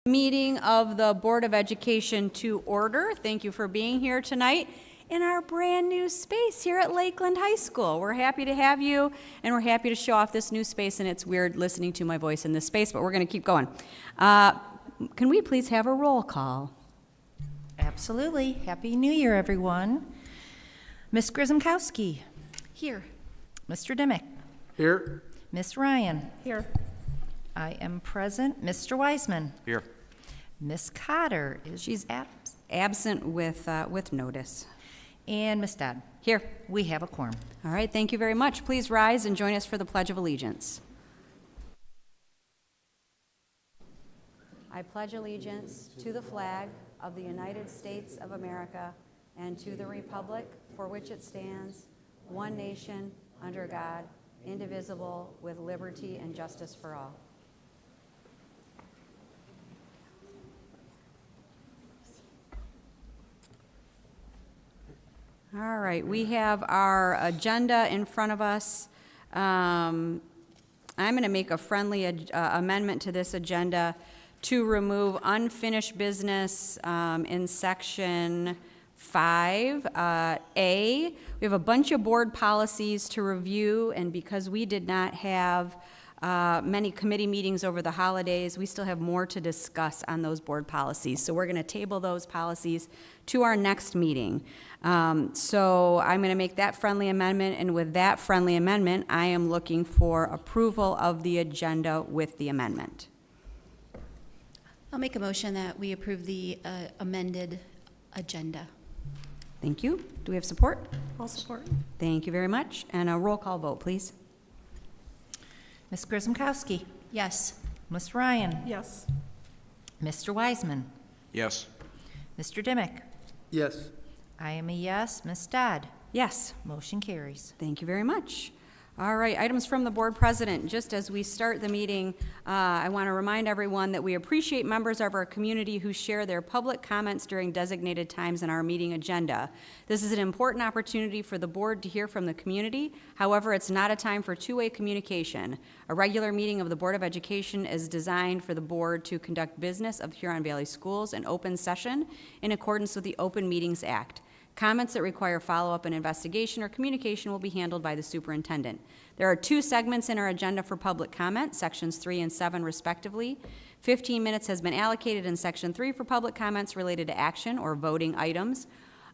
Meeting of the Board of Education to order. Thank you for being here tonight in our brand new space here at Lakeland High School. We're happy to have you, and we're happy to show off this new space, and it's weird listening to my voice in this space, but we're going to keep going. Can we please have a roll call? Absolutely. Happy New Year, everyone. Ms. Grzymkowski. Here. Mr. Dimick. Here. Ms. Ryan. Here. I am present. Mr. Wiseman. Here. Ms. Cotter is She's absent with notice. and Ms. Dodd. Here. We have a quorum. All right, thank you very much. Please rise and join us for the Pledge of Allegiance. I pledge allegiance to the flag of the United States of America and to the republic for which it stands, one nation, under God, indivisible, with liberty and justice for all. All right, we have our agenda in front of us. I'm going to make a friendly amendment to this agenda to remove unfinished business in section 5A. We have a bunch of board policies to review, and because we did not have many committee meetings over the holidays, we still have more to discuss on those board policies. So we're going to table those policies to our next meeting. So I'm going to make that friendly amendment, and with that friendly amendment, I am looking for approval of the agenda with the amendment. I'll make a motion that we approve the amended agenda. Thank you. Do we have support? I'll support. Thank you very much. And a roll call vote, please. Ms. Grzymkowski. Yes. Ms. Ryan. Yes. Mr. Wiseman. Yes. Mr. Dimick. Yes. I am a yes. Ms. Dodd. Yes. Motion carries. Thank you very much. All right, items from the board president. Just as we start the meeting, I want to remind everyone that we appreciate members of our community who share their public comments during designated times in our meeting agenda. This is an important opportunity for the board to hear from the community. However, it's not a time for two-way communication. A regular meeting of the Board of Education is designed for the board to conduct business of Huron Valley Schools in open session in accordance with the Open Meetings Act. Comments that require follow-up and investigation or communication will be handled by the superintendent. There are two segments in our agenda for public comment, sections 3 and 7 respectively. 15 minutes has been allocated in section 3 for public comments related to action or voting items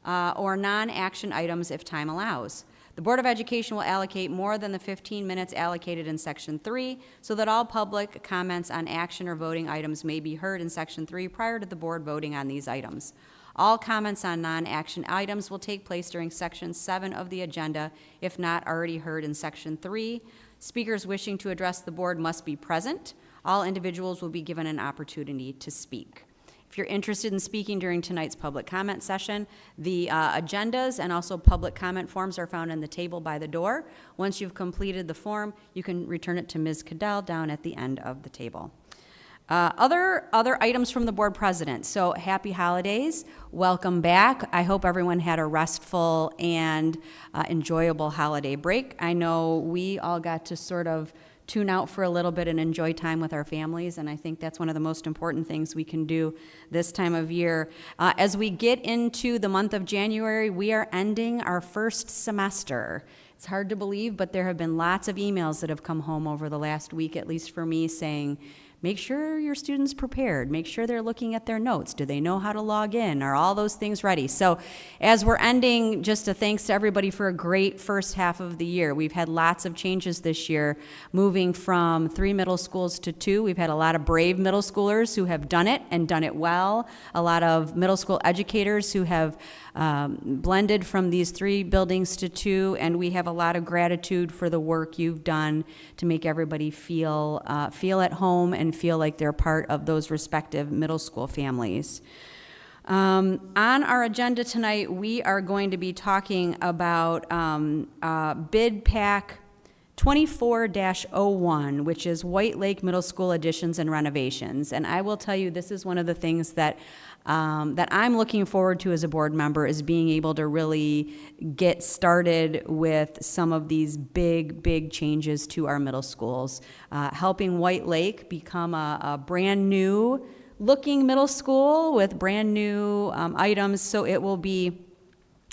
or non-action items if time allows. The Board of Education will allocate more than the 15 minutes allocated in section 3 so that all public comments on action or voting items may be heard in section 3 prior to the board voting on these items. All comments on non-action items will take place during section 7 of the agenda, if not already heard in section 3. Speakers wishing to address the board must be present. All individuals will be given an opportunity to speak. If you're interested in speaking during tonight's public comment session, the agendas and also public comment forms are found on the table by the door. Once you've completed the form, you can return it to Ms. Cadell down at the end of the table. Other items from the board president. So happy holidays. Welcome back. I hope everyone had a restful and enjoyable holiday break. I know we all got to sort of tune out for a little bit and enjoy time with our families, and I think that's one of the most important things we can do this time of year. As we get into the month of January, we are ending our first semester. It's hard to believe, but there have been lots of emails that have come home over the last week, at least for me, saying, make sure your students prepared. Make sure they're looking at their notes. Do they know how to log in? Are all those things ready? So as we're ending, just a thanks to everybody for a great first half of the year. We've had lots of changes this year, moving from 3 middle schools to 2. We've had a lot of brave middle schoolers who have done it and done it well. A lot of middle school educators who have blended from these 3 buildings to 2, and we have a lot of gratitude for the work you've done to make everybody feel at home and feel like they're part of those respective middle school families. On our agenda tonight, we are going to be talking about Bid Pack 24-01, which is White Lake Middle School additions and renovations. And I will tell you, this is one of the things that I'm looking forward to as a board member, is being able to really get started with some of these big changes to our middle schools, helping White Lake become a brand new looking middle school with brand-new items, so it will be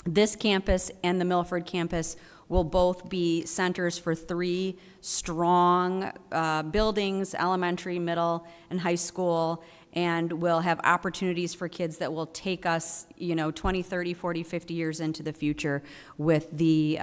this campus and the Milford campus will both be centers for 3 strong buildings, elementary, middle, and high school, and we'll have opportunities for kids that will take us, 20, 30, 40, 50 years into the future with the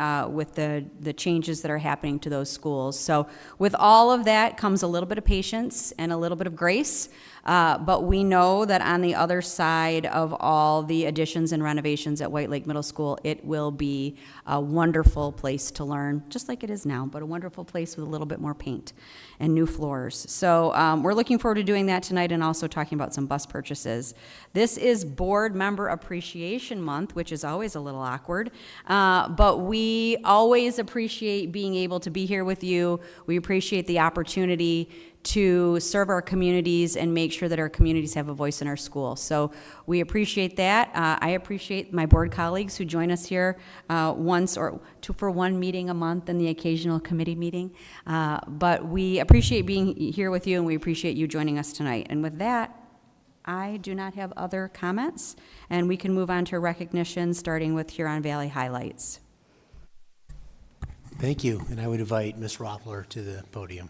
changes that are happening to those schools. So with all of that comes a little bit of patience and a little bit of grace. But we know that on the other side of all the additions and renovations at White Lake Middle School, it will be a wonderful place to learn, just like it is now, but a wonderful place with a little bit more paint and new floors. So we're looking forward to doing that tonight and also talking about some bus purchases. This is Board Member Appreciation Month, which is always a little awkward, but we always appreciate being able to be here with you. We appreciate the opportunity to serve our communities and make sure that our communities have a voice in our school. So we appreciate that. I appreciate my board colleagues who join us here once or two for one meeting a month and the occasional committee meeting. But we appreciate being here with you, and we appreciate you joining us tonight. And with that, I do not have other comments, and we can move on to recognition, starting with Huron Valley highlights. Thank you, and I would invite Ms. Roppler to the podium.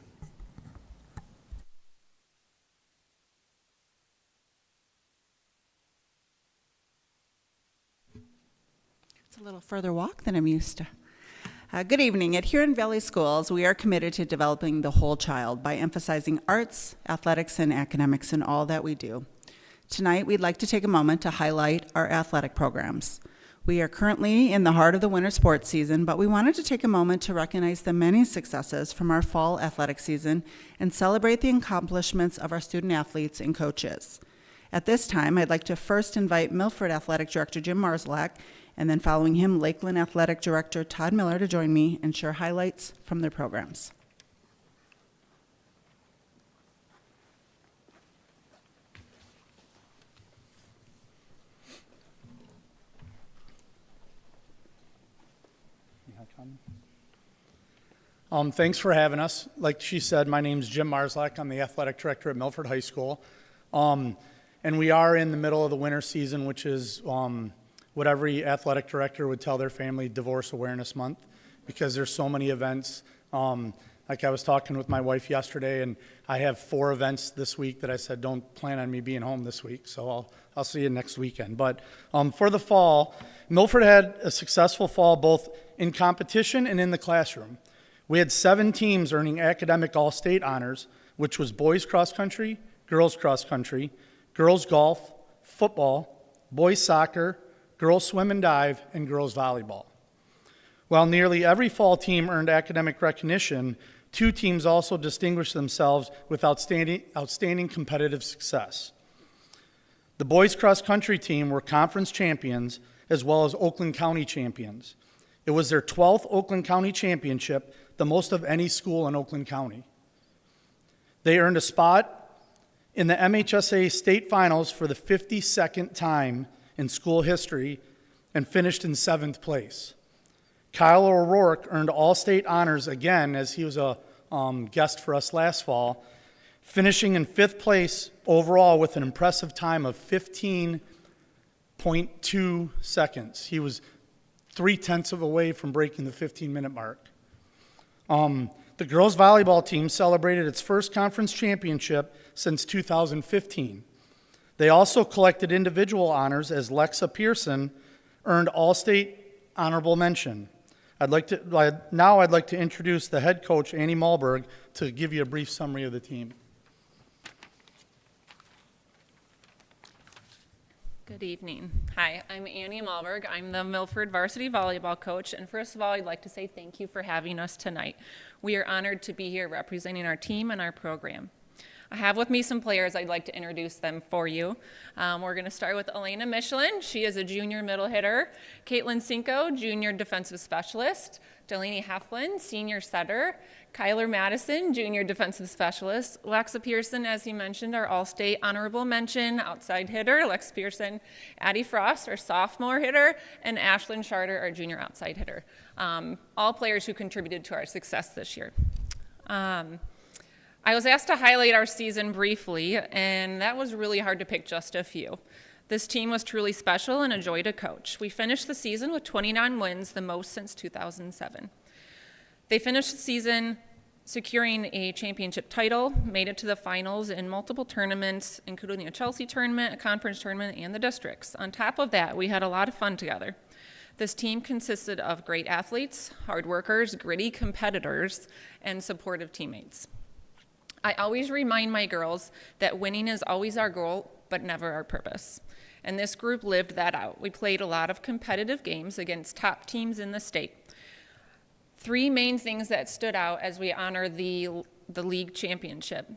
It's a little further walk than I'm used to. Good evening. At Huron Valley Schools, we are committed to developing the whole child by emphasizing arts, athletics, and academics in all that we do. Tonight, we'd like to take a moment to highlight our athletic programs. We are currently in the heart of the winter sports season, but we wanted to take a moment to recognize the many successes from our fall athletic season and celebrate the accomplishments of our student athletes and coaches. At this time, I'd like to first invite Milford Athletic Director Jim Marszalek, and then following him, Lakeland Athletic Director Todd Miller to join me and share highlights from their programs. Thanks for having us. Like she said, my name's Jim Marszalek. I'm the athletic director at Milford High School. And we are in the middle of the winter season, which is what every athletic director would tell their family, Divorce Awareness Month, because there's so many events. Like I was talking with my wife yesterday, and I have 4 events this week that I said don't plan on me being home this week, so I'll see you next weekend. But for the fall, Milford had a successful fall both in competition and in the classroom. We had 7 teams earning academic all-state honors, which was boys cross country, girls cross country, girls golf, football, boys soccer, girls swim and dive, and girls volleyball. While nearly every fall team earned academic recognition, 2 teams also distinguished themselves with outstanding competitive success. The boys cross country team were conference champions as well as Oakland County champions. It was their 12th Oakland County championship, the most of any school in Oakland County. They earned a spot in the MHSA state finals for the 52nd time in school history and finished in 7th place. Kyle O'Rourke earned all-state honors again, as he was a guest for us last fall, finishing in 5th place overall with an impressive time of 15.2 seconds. He was 0.3 away from breaking the 15-minute mark. The girls volleyball team celebrated its first conference championship since 2015. They also collected individual honors as Lexa Pearson earned all-state honorable mention. I'd like to introduce the head coach, Annie Malberg, to give you a brief summary of the team. Good evening. Hi, I'm Annie Malberg. I'm the Milford varsity volleyball coach, and first of all, I'd like to say thank you for having us tonight. We are honored to be here representing our team and our program. I have with me some players. I'd like to introduce them for you. We're going to start with Elena Michelin. She is a junior middle hitter. Caitlin Cinco, junior defensive specialist. Delaney Heflin, senior setter. Kyler Madison, junior defensive specialist. Lexa Pearson, as he mentioned, our all-state honorable mention outside hitter. Lex Pearson. Addie Frost, our sophomore hitter. And Ashlyn Charter, our junior outside hitter. All players who contributed to our success this year. I was asked to highlight our season briefly, and that was really hard to pick just a few. This team was truly special and a joy to coach. We finished the season with 29 wins, the most since 2007. They finished the season securing a championship title, made it to the finals in multiple tournaments, including a Chelsea tournament, a conference tournament, and the districts. On top of that, we had a lot of fun together. This team consisted of great athletes, hard workers, gritty competitors, and supportive teammates. I always remind my girls that winning is always our goal, but never our purpose. And this group lived that out. We played a lot of competitive games against top teams in the state. Three main things that stood out as we honor the league championship.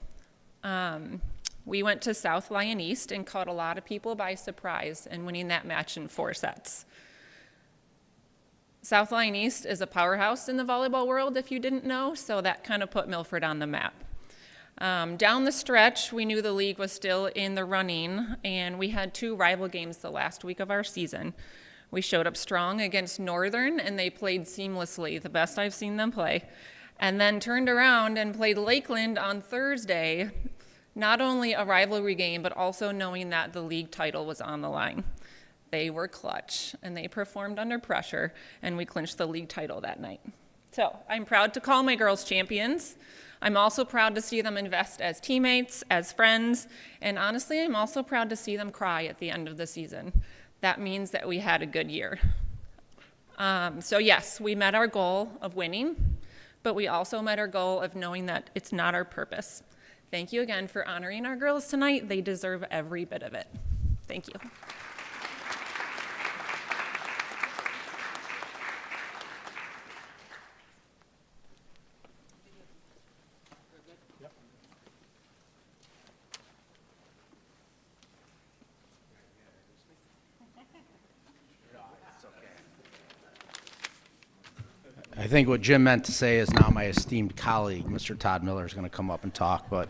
We went to South Lyon East and caught a lot of people by surprise in winning that match in 4 sets. South Lyon East is a powerhouse in the volleyball world, if you didn't know, so that kind of put Milford on the map. Down the stretch, we knew the league was still in the running, and we had 2 rival games the last week of our season. We showed up strong against Northern, and they played seamlessly, the best I've seen them play, and then turned around and played Lakeland on Thursday, not only a rivalry game, but also knowing that the league title was on the line. They were clutch, and they performed under pressure, and we clinched the league title that night. So I'm proud to call my girls champions. I'm also proud to see them invest as teammates, as friends, and honestly, I'm also proud to see them cry at the end of the season. That means that we had a good year. So yes, we met our goal of winning, but we also met our goal of knowing that it's not our purpose. Thank you again for honoring our girls tonight. They deserve every bit of it. Thank you. I think what Jim meant to say is now my esteemed colleague, Mr. Todd Miller, is going to come up and talk, but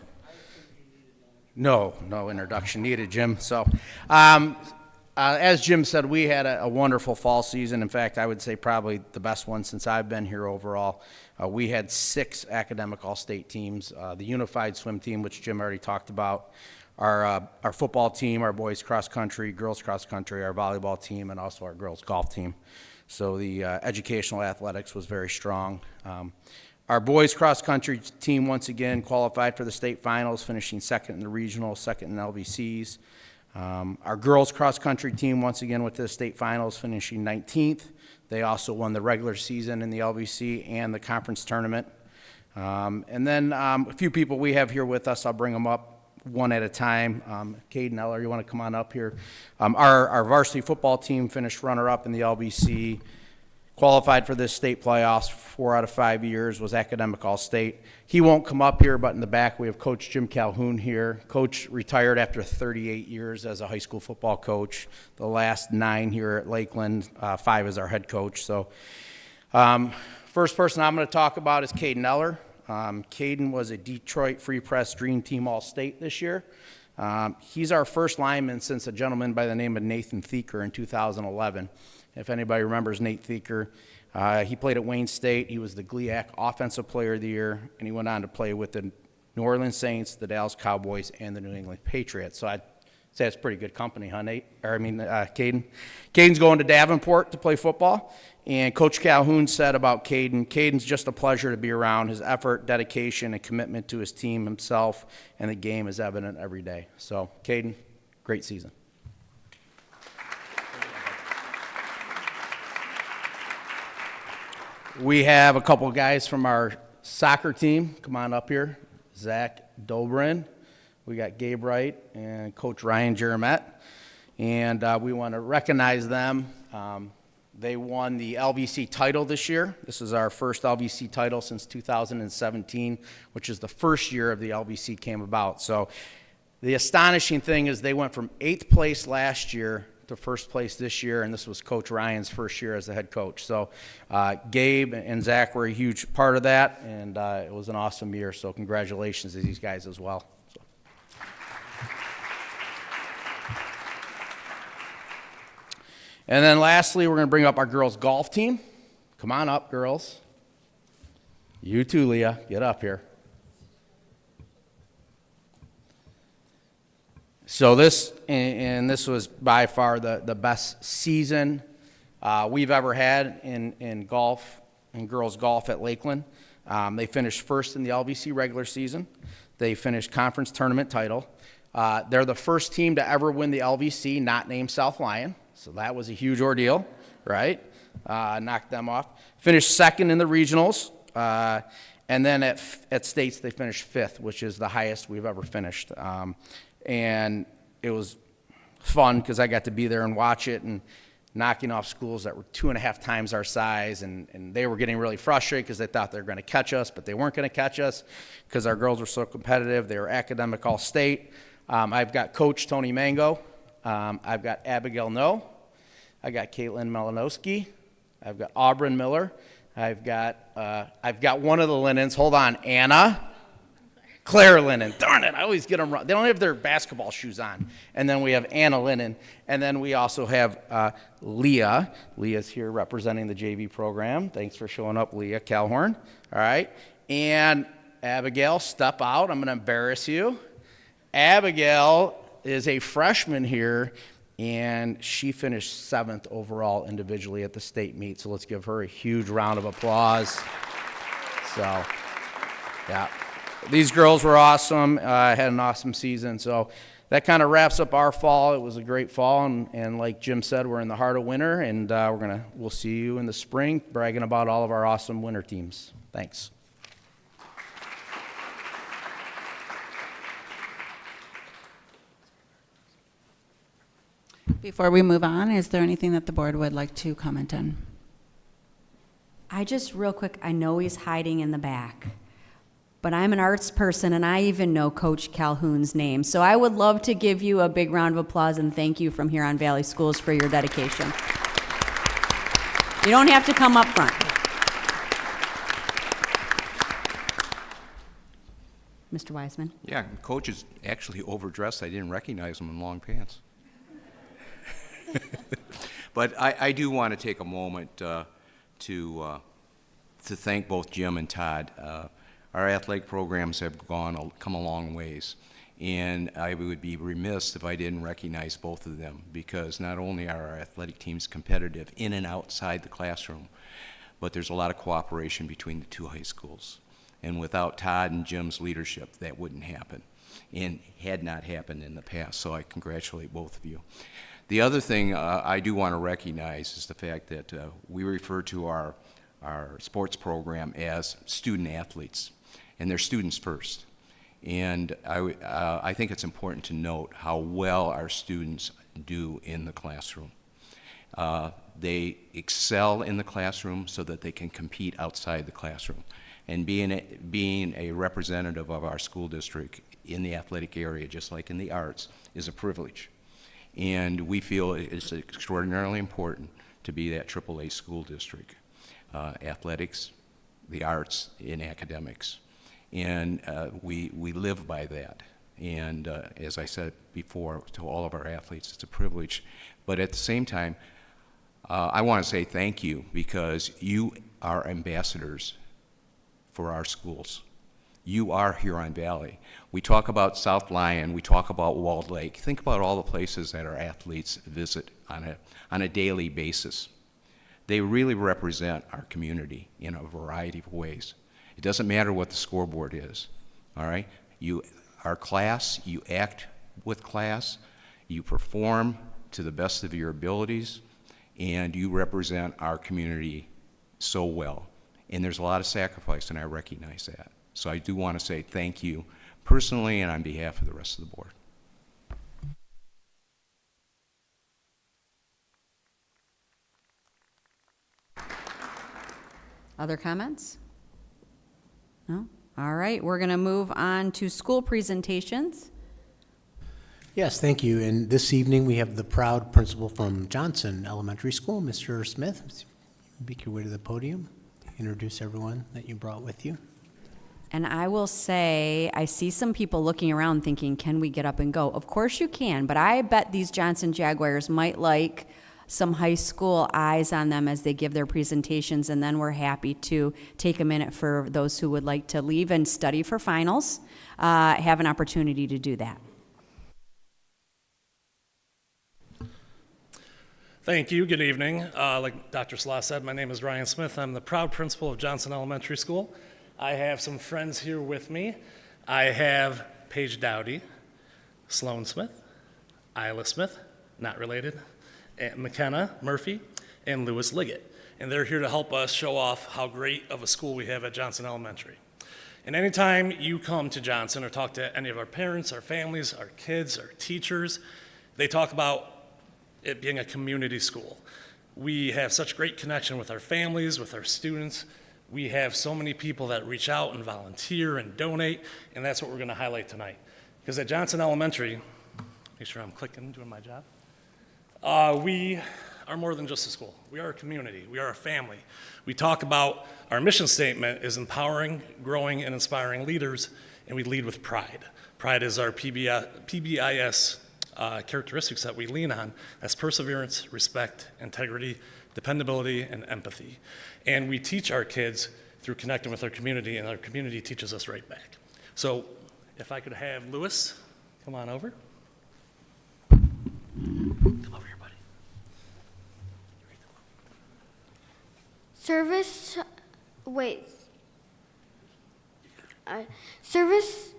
no introduction needed, Jim. So, as Jim said, we had a wonderful fall season. In fact, I would say probably the best one since I've been here overall. We had 6 academic all-state teams, the unified swim team, which Jim already talked about, our football team, our boys cross-country, girls cross-country, our volleyball team, and also our girls golf team. So the educational athletics was very strong. Our boys cross-country team once again qualified for the state finals, finishing 2nd in the regional, 2nd in LVCs. Our girls cross-country team once again with the state finals, finishing 19th. They also won the regular season in the LVC and the conference tournament. And then a few people we have here with us, I'll bring them up one at a time. Caden Eller, you want to come on up here? Our varsity football team finished runner-up in the LBC, qualified for this state playoffs 4 out of 5 years, was academic all-state. He won't come up here, but in the back we have Coach Jim Calhoun here. Coach retired after 38 years as a high school football coach, the last 9 here at Lakeland, 5 as our head coach. So first person I'm going to talk about is Caden Eller. Caden was a Detroit Free Press Dream Team All-State this year. He's our first lineman since a gentleman by the name of Nathan Thieker in 2011. If anybody remembers Nate Thieker, he played at Wayne State. He was the GLIAC Offensive Player of the Year, and he went on to play with the New Orleans Saints, the Dallas Cowboys, and the New England Patriots. So I'd say it's pretty good company, huh, Nate? Caden. Caden's going to Davenport to play football. And Coach Calhoun said about Caden's just a pleasure to be around. His effort, dedication, and commitment to his team, himself, and the game is evident every day. So, Caden, great season. We have a couple of guys from our soccer team. Come on up here. Zach Dobrin. We got Gabe Wright and Coach Ryan Jeremette. And we want to recognize them. They won the LVC title this year. This is our first LVC title since 2017, which is the first year of the LVC came about. So the astonishing thing is they went from 8th place last year to 1st place this year, and this was Coach Ryan's first year as the head coach. So Gabe and Zach were a huge part of that, and it was an awesome year. So congratulations to these guys as well. And then lastly, we're going to bring up our girls golf team. Come on up, girls. You too, Leah. Get up here. So this was by far the best season we've ever had in golf, in girls golf at Lakeland. They finished first in the LVC regular season. They finished conference tournament title. They're the first team to ever win the LVC, not named South Lyon. So that was a huge ordeal, right? Knocked them off. Finished second in the regionals. And then at states, they finished fifth, which is the highest we've ever finished. And it was fun because I got to be there and watch it, and knocking off schools that were 2.5 times our size, and they were getting really frustrated because they thought they were going to catch us, but they weren't going to catch us because our girls were so competitive. They were academic all-state. I've got Coach Tony Mango. I've got Abigail No. I got Caitlin Malinowski. I've got Auburn Miller. I've got one of the Linens. Hold on, Anna. Claire Linen. Darn it, I always get them wrong. They don't have their basketball shoes on. And then we have Anna Linen. And then we also have Leah. Leah's here representing the JV program. Thanks for showing up, Leah Calhorn. All right. And Abigail, step out. I'm going to embarrass you. Abigail is a freshman here, and she finished 7th overall individually at the state meet. So let's give her a huge round of applause. So, yeah. These girls were awesome, had an awesome season. So that kind of wraps up our fall. It was a great fall, and like Jim said, we're in the heart of winter, and we'll see you in the spring bragging about all of our awesome winter teams. Thanks. Before we move on, is there anything that the board would like to comment on? I just, real quick, I know he's hiding in the back, but I'm an arts person, and I even know Coach Calhoun's name. So I would love to give you a big round of applause and thank you from Huron Valley Schools for your dedication. You don't have to come up front. Mr. Wiseman? Yeah, Coach is actually overdressed. I didn't recognize him in long pants. But I do want to take a moment to thank both Jim and Todd. Our athletic programs have come a long ways, and I would be remiss if I didn't recognize both of them, because not only are our athletic teams competitive in and outside the classroom, but there's a lot of cooperation between the two high schools. And without Todd and Jim's leadership, that wouldn't happen, and had not happened in the past. So I congratulate both of you. The other thing I do want to recognize is the fact that we refer to our sports program as student athletes, and they're students first. And I think it's important to note how well our students do in the classroom. They excel in the classroom so that they can compete outside the classroom. And being a representative of our school district in the athletic area, just like in the arts, is a privilege. And we feel it's extraordinarily important to be that AAA school district. Athletics, the arts, and academics. And we live by that. And as I said before, to all of our athletes, it's a privilege. But at the same time, I want to say thank you, because you are ambassadors for our schools. You are Huron Valley. We talk about South Lyon, we talk about Walled Lake. Think about all the places that our athletes visit on a daily basis. They really represent our community in a variety of ways. It doesn't matter what the scoreboard is, all right? You are class, you act with class, you perform to the best of your abilities, and you represent our community so well. And there's a lot of sacrifice, and I recognize that. So I do want to say thank you personally and on behalf of the rest of the board. Other comments? No? All right, we're going to move on to school presentations. Yes, thank you. And this evening, we have the proud principal from Johnson Elementary School, Mr. Smith. Make your way to the podium. Introduce everyone that you brought with you. And I will say, I see some people looking around thinking, can we get up and go? Of course you can, but I bet these Johnson Jaguars might like some high school eyes on them as they give their presentations, and then we're happy to take a minute for those who would like to leave and study for finals, have an opportunity to do that. Thank you. Good evening. Like Dr. Salah said, my name is Ryan Smith. I'm the proud principal of Johnson Elementary School. I have some friends here with me. I have Paige Dowdy, Sloan Smith, Isla Smith, not related, and McKenna Murphy, and Lewis Liggett. And they're here to help us show off how great of a school we have at Johnson Elementary. And anytime you come to Johnson or talk to any of our parents, our families, our kids, our teachers, they talk about it being a community school. We have such great connection with our families, with our students. We have so many people that reach out and volunteer and donate, and that's what we're going to highlight tonight. Because at Johnson Elementary, make sure I'm clicking, doing my job, we are more than just a school. We are a community. We are a family. We talk about our mission statement is empowering, growing, and inspiring leaders, and we lead with pride. Pride is our PBIS characteristics that we lean on. That's perseverance, respect, integrity, dependability, and empathy. And we teach our kids through connecting with our community, and our community teaches us right back. So if I could have Lewis come on over. Come over here, buddy. Service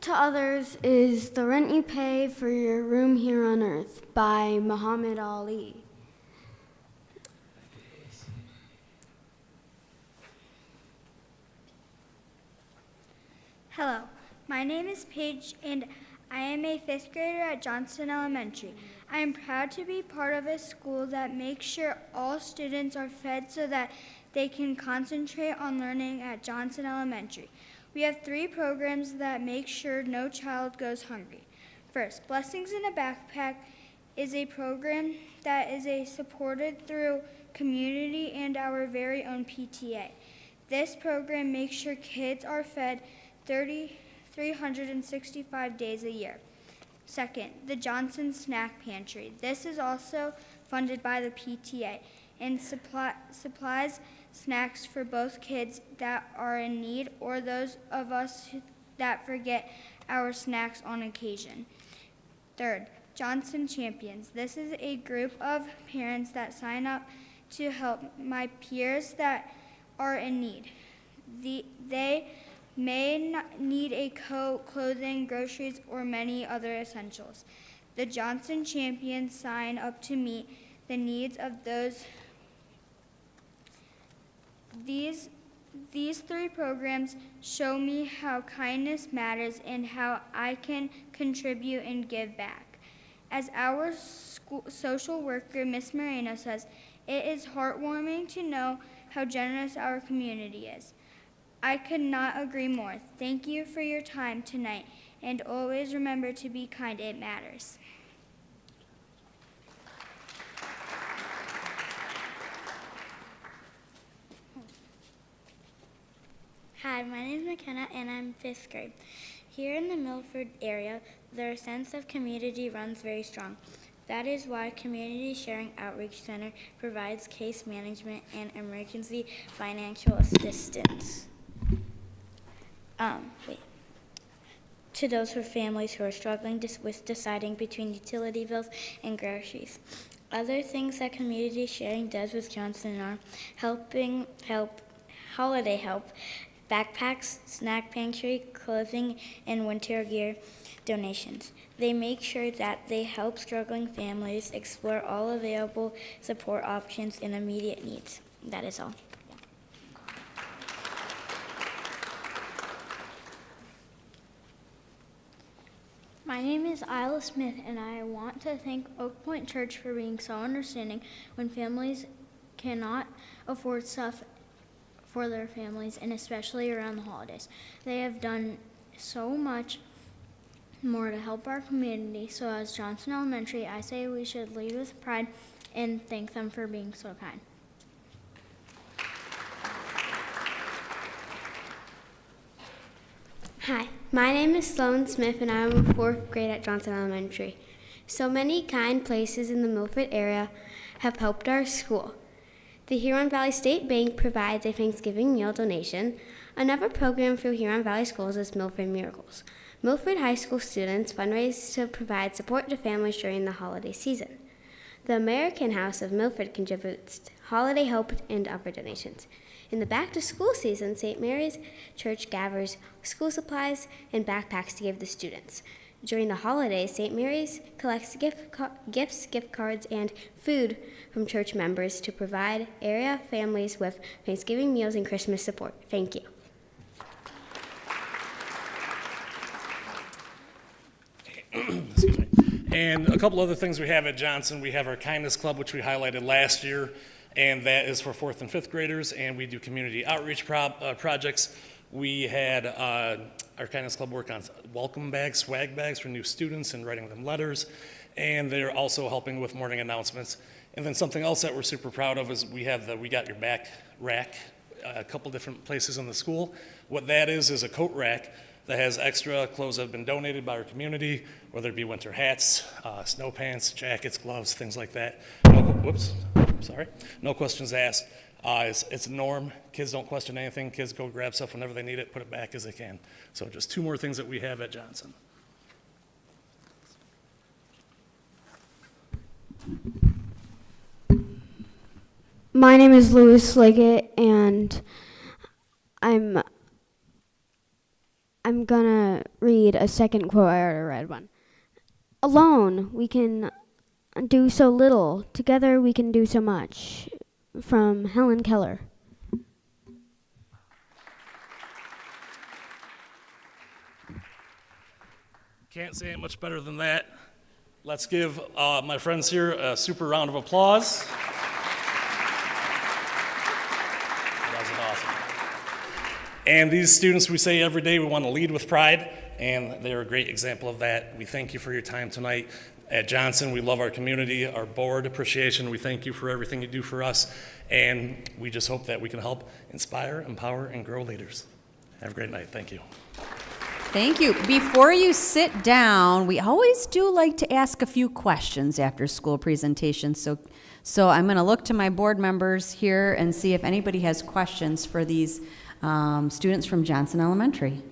to others is the rent you pay for your room here on earth by Muhammad Ali. Hello, my name is Paige and I am a 5th grader at Johnson Elementary. I am proud to be part of a school that makes sure all students are fed so that they can concentrate on learning at Johnson Elementary. We have 3 programs that make sure no child goes hungry. First, Blessings in a Backpack is a program that is supported through community and our very own PTA. This program makes sure kids are fed 365 days a year. Second, the Johnson Snack Pantry. This is also funded by the PTA and supplies snacks for both kids that are in need or those of us that forget our snacks on occasion. Third, Johnson Champions. This is a group of parents that sign up to help my peers that are in need. They may need a coat, clothing, groceries, or many other essentials. The Johnson Champions sign up to meet the needs of those. These 3 programs show me how kindness matters and how I can contribute and give back. As our social worker, Miss Moreno, says, it is heartwarming to know how generous our community is. I could not agree more. Thank you for your time tonight, and always remember to be kind. It matters. Hi, my name is McKenna, and I'm 5th grade. Here in the Milford area, their sense of community runs very strong. That is why Community Sharing Outreach Center provides case management and emergency financial assistance. To those families who are struggling with deciding between utility bills and groceries. Other things that Community Sharing does with Johnson are holiday help, backpacks, snack pantry, clothing, and winter gear donations. They make sure that they help struggling families explore all available support options and immediate needs. That is all. My name is Isla Smith, and I want to thank Oak Point Church for being so understanding when families cannot afford stuff for their families, and especially around the holidays. They have done so much more to help our community, so as Johnson Elementary, I say we should lead with pride and thank them for being so kind. Hi, my name is Sloan Smith and I am in 4th grade at Johnson Elementary. So many kind places in the Milford area have helped our school. The Huron Valley State Bank provides a Thanksgiving meal donation. Another program through Huron Valley Schools is Milford Miracles. Milford High School students fundraise to provide support to families during the holiday season. The American House of Milford contributes holiday hope and other donations. In the back-to-school season, St. Mary's Church gathers school supplies and backpacks to give the students. During the holidays, St. Mary's collects gifts, gift cards, and food from church members to provide area families with Thanksgiving meals and Christmas support. Thank you. Excuse me. And a couple other things we have at Johnson. We have our Kindness Club, which we highlighted last year, and that is for 4th and 5th graders, and we do community outreach projects. We had our Kindness Club work on welcome bags, swag bags for new students and writing them letters, and they're also helping with morning announcements. And then something else that we're super proud of is we have the We Got Your Back rack, a couple different places in the school. What that is a coat rack that has extra clothes that have been donated by our community, whether it be winter hats, snow pants, jackets, gloves, things like that. No questions asked. It's a norm. Kids don't question anything. Kids go grab stuff whenever they need it, put it back as they can. So just 2 more things that we have at Johnson. My name is Louis Liggett, and I'm gonna read a second quote. I already read one. Alone, we can do so little. Together, we can do so much. From Helen Keller. Can't say it much better than that. Let's give my friends here a super round of applause. That was awesome. And these students, we say every day we want to lead with pride, and they're a great example of that. We thank you for your time tonight. At Johnson, we love our community, our board appreciation. We thank you for everything you do for us, and we just hope that we can help inspire, empower, and grow leaders. Have a great night. Thank you. Thank you. Before you sit down, we always do like to ask a few questions after school presentations. So I'm going to look to my board members here and see if anybody has questions for these students from Johnson Elementary.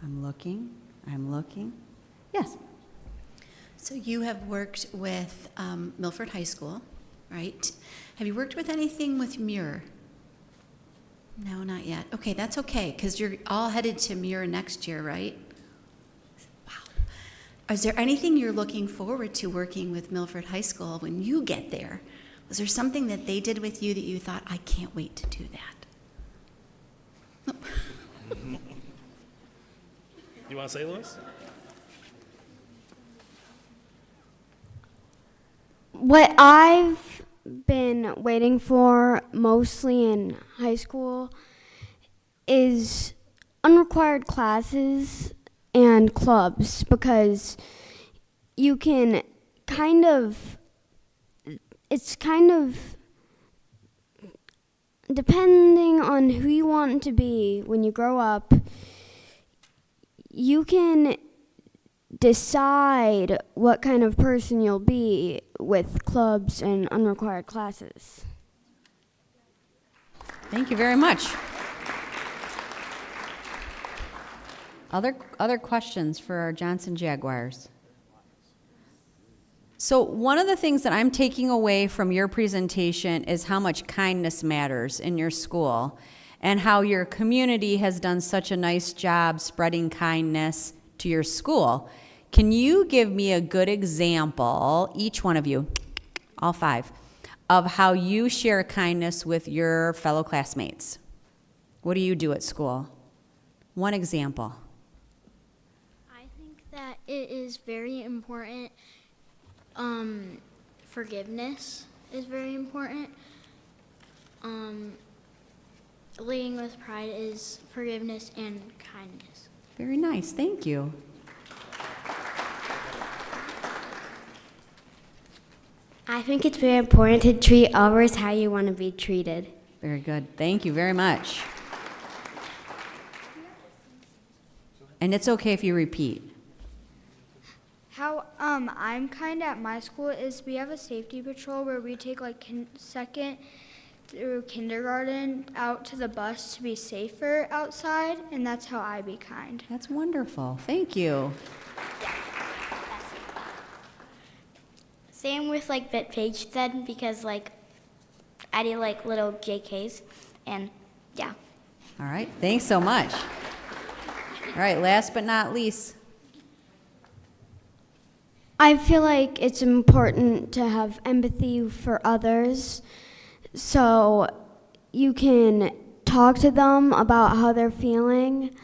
I'm looking. Yes. So you have worked with Milford High School, right? Have you worked with anything with Muir? No, not yet. Okay, that's okay, because you're all headed to Muir next year, right? Wow. Is there anything you're looking forward to working with Milford High School when you get there? Was there something that they did with you that you thought, I can't wait to do that? You want to say, Louis? What I've been waiting for mostly in high school is unrequired classes and clubs, because you can it's kind of depending on who you want to be when you grow up, you can decide what kind of person you'll be with clubs and unrequired classes. Thank you very much. Other questions for our Johnson Jaguars? So one of the things that I'm taking away from your presentation is how much kindness matters in your school, and how your community has done such a nice job spreading kindness to your school. Can you give me a good example, each one of you, all 5, of how you share kindness with your fellow classmates? What do you do at school? One example. I think that it is very important. Forgiveness is very important. Leading with pride is forgiveness and kindness. Very nice, thank you. I think it's very important to treat others how you want to be treated. Very good, thank you very much. And it's okay if you repeat. How I'm kind at my school is we have a safety patrol where we take like second through kindergarten out to the bus to be safer outside, and that's how I be kind. That's wonderful, thank you. Same with like that Paige said, because like I do like little JKs, and yeah. All right, thanks so much. All right, last but not least. I feel like it's important to have empathy for others so you can talk to them about how they're feeling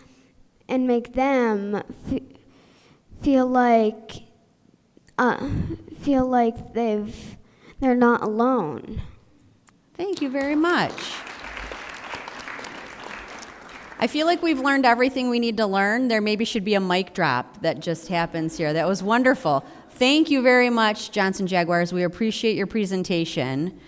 and make them feel like they're not alone. Thank you very much. I feel like we've learned everything we need to learn. There maybe should be a mic drop that just happens here. That was wonderful. Thank you very much, Johnson Jaguars. We appreciate your presentation.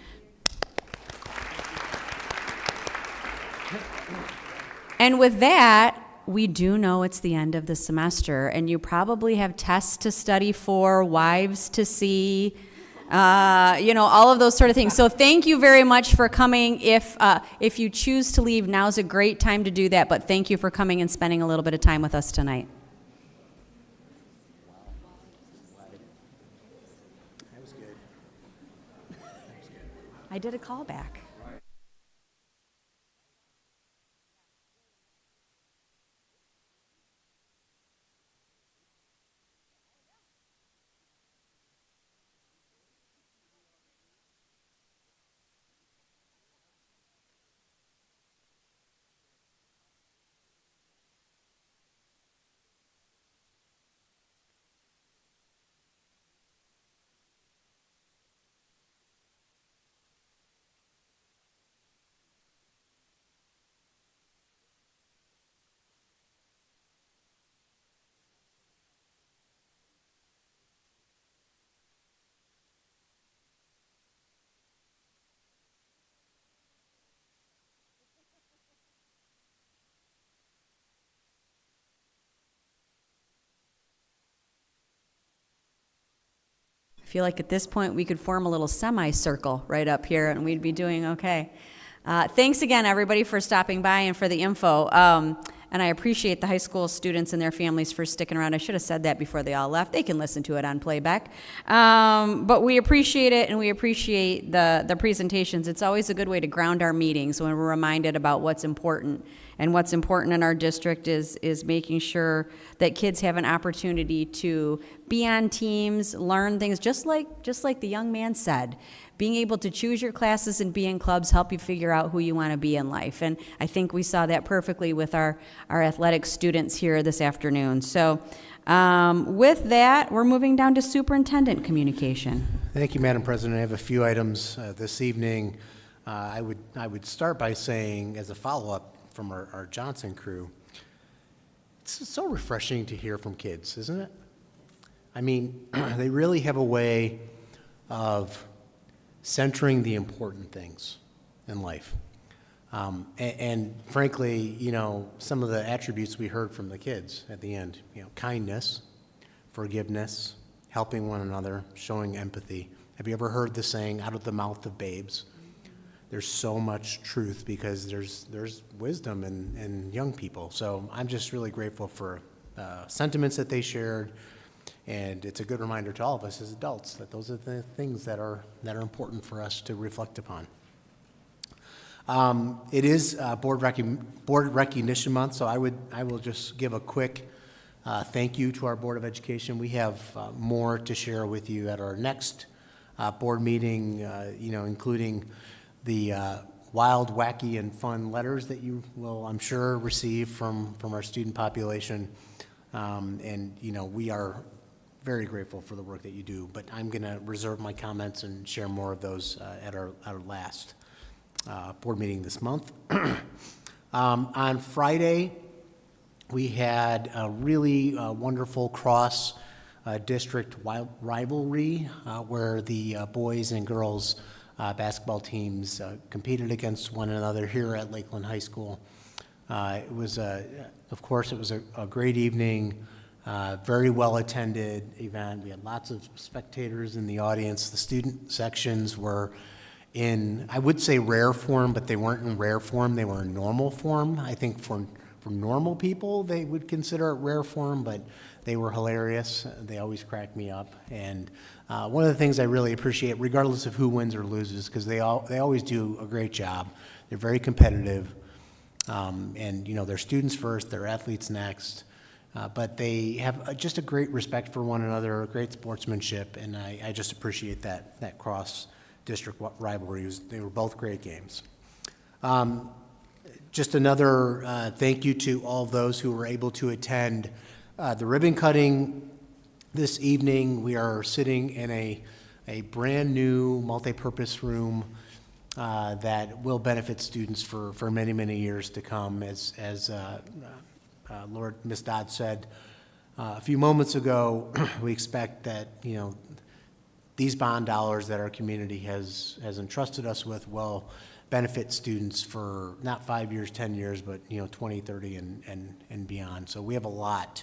And with that, we do know it's the end of the semester, and you probably have tests to study for, wives to see, all of those sort of things. So thank you very much for coming. If you choose to leave, now's a great time to do that, but thank you for coming and spending a little bit of time with us tonight. That was good. I did a callback. I feel like at this point we could form a little semicircle right up here and we'd be doing okay. Thanks again, everybody, for stopping by and for the info. And I appreciate the high school students and their families for sticking around. I should have said that before they all left. They can listen to it on playback. But we appreciate it, and we appreciate the presentations. It's always a good way to ground our meetings when we're reminded about what's important. And what's important in our district is making sure that kids have an opportunity to be on teams, learn things, just like the young man said. Being able to choose your classes and be in clubs help you figure out who you want to be in life. And I think we saw that perfectly with our athletic students here this afternoon. So with that, we're moving down to superintendent communication. Thank you, Madam President. I have a few items this evening. I would start by saying, as a follow-up from our Johnson crew, it's so refreshing to hear from kids, isn't it? I mean, they really have a way of centering the important things in life. And frankly, some of the attributes we heard from the kids at the end, kindness, forgiveness, helping one another, showing empathy. Have you ever heard the saying, out of the mouth of babes? There's so much truth because there's wisdom in young people. So I'm just really grateful for sentiments that they shared. And it's a good reminder to all of us as adults that those are the things that are important for us to reflect upon. It is Board Recognition Month, so I will just give a quick thank you to our Board of Education. We have more to share with you at our next board meeting, including the wild, wacky, and fun letters that you will, I'm sure, receive from our student population. We are very grateful for the work that you do, but I'm going to reserve my comments and share more of those at our last board meeting this month. On Friday, we had a really wonderful cross-district rivalry where the boys and girls basketball teams competed against one another here at Lakeland High School. It was, of course, it was a great evening. Very well-attended event. We had lots of spectators in the audience. The student sections were in, I would say rare form, but they weren't in rare form. They were in normal form. I think for normal people, they would consider it rare form, but They were hilarious. They always crack me up. And one of the things I really appreciate, regardless of who wins or loses, because they always do a great job. They're very competitive. And, you know, they're students first, they're athletes next. But they have just a great respect for one another, a great sportsmanship, and I just appreciate that cross-district rivalry. They were both great games. Just another thank you to all of those who were able to attend the ribbon cutting this evening. We are sitting in a brand-new multi-purpose room that will benefit students for many, many years to come. As Ms. Dodd said a few moments ago, we expect that, you know, these bond dollars that our community has entrusted us with will benefit students for not 5 years, 10 years, but, you know, 20, 30, and beyond. So we have a lot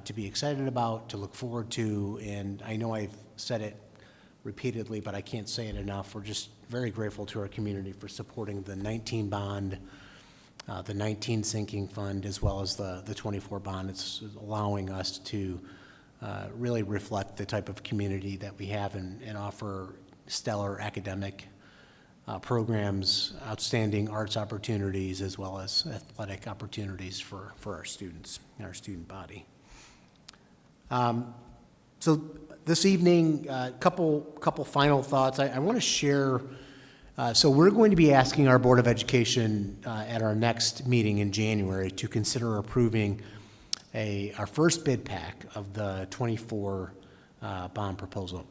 to be excited about, to look forward to, and I know I've said it repeatedly, but I can't say it enough. We're just very grateful to our community for supporting the 19 bond, the 19 sinking fund, as well as the 24 bond. It's allowing us to really reflect the type of community that we have and offer stellar academic programs, outstanding arts opportunities, as well as athletic opportunities for our students and our student body. So this evening, a couple final thoughts. I want to share. So we're going to be asking our Board of Education at our next meeting in January to consider approving our first bid pack of the 24 bond proposal.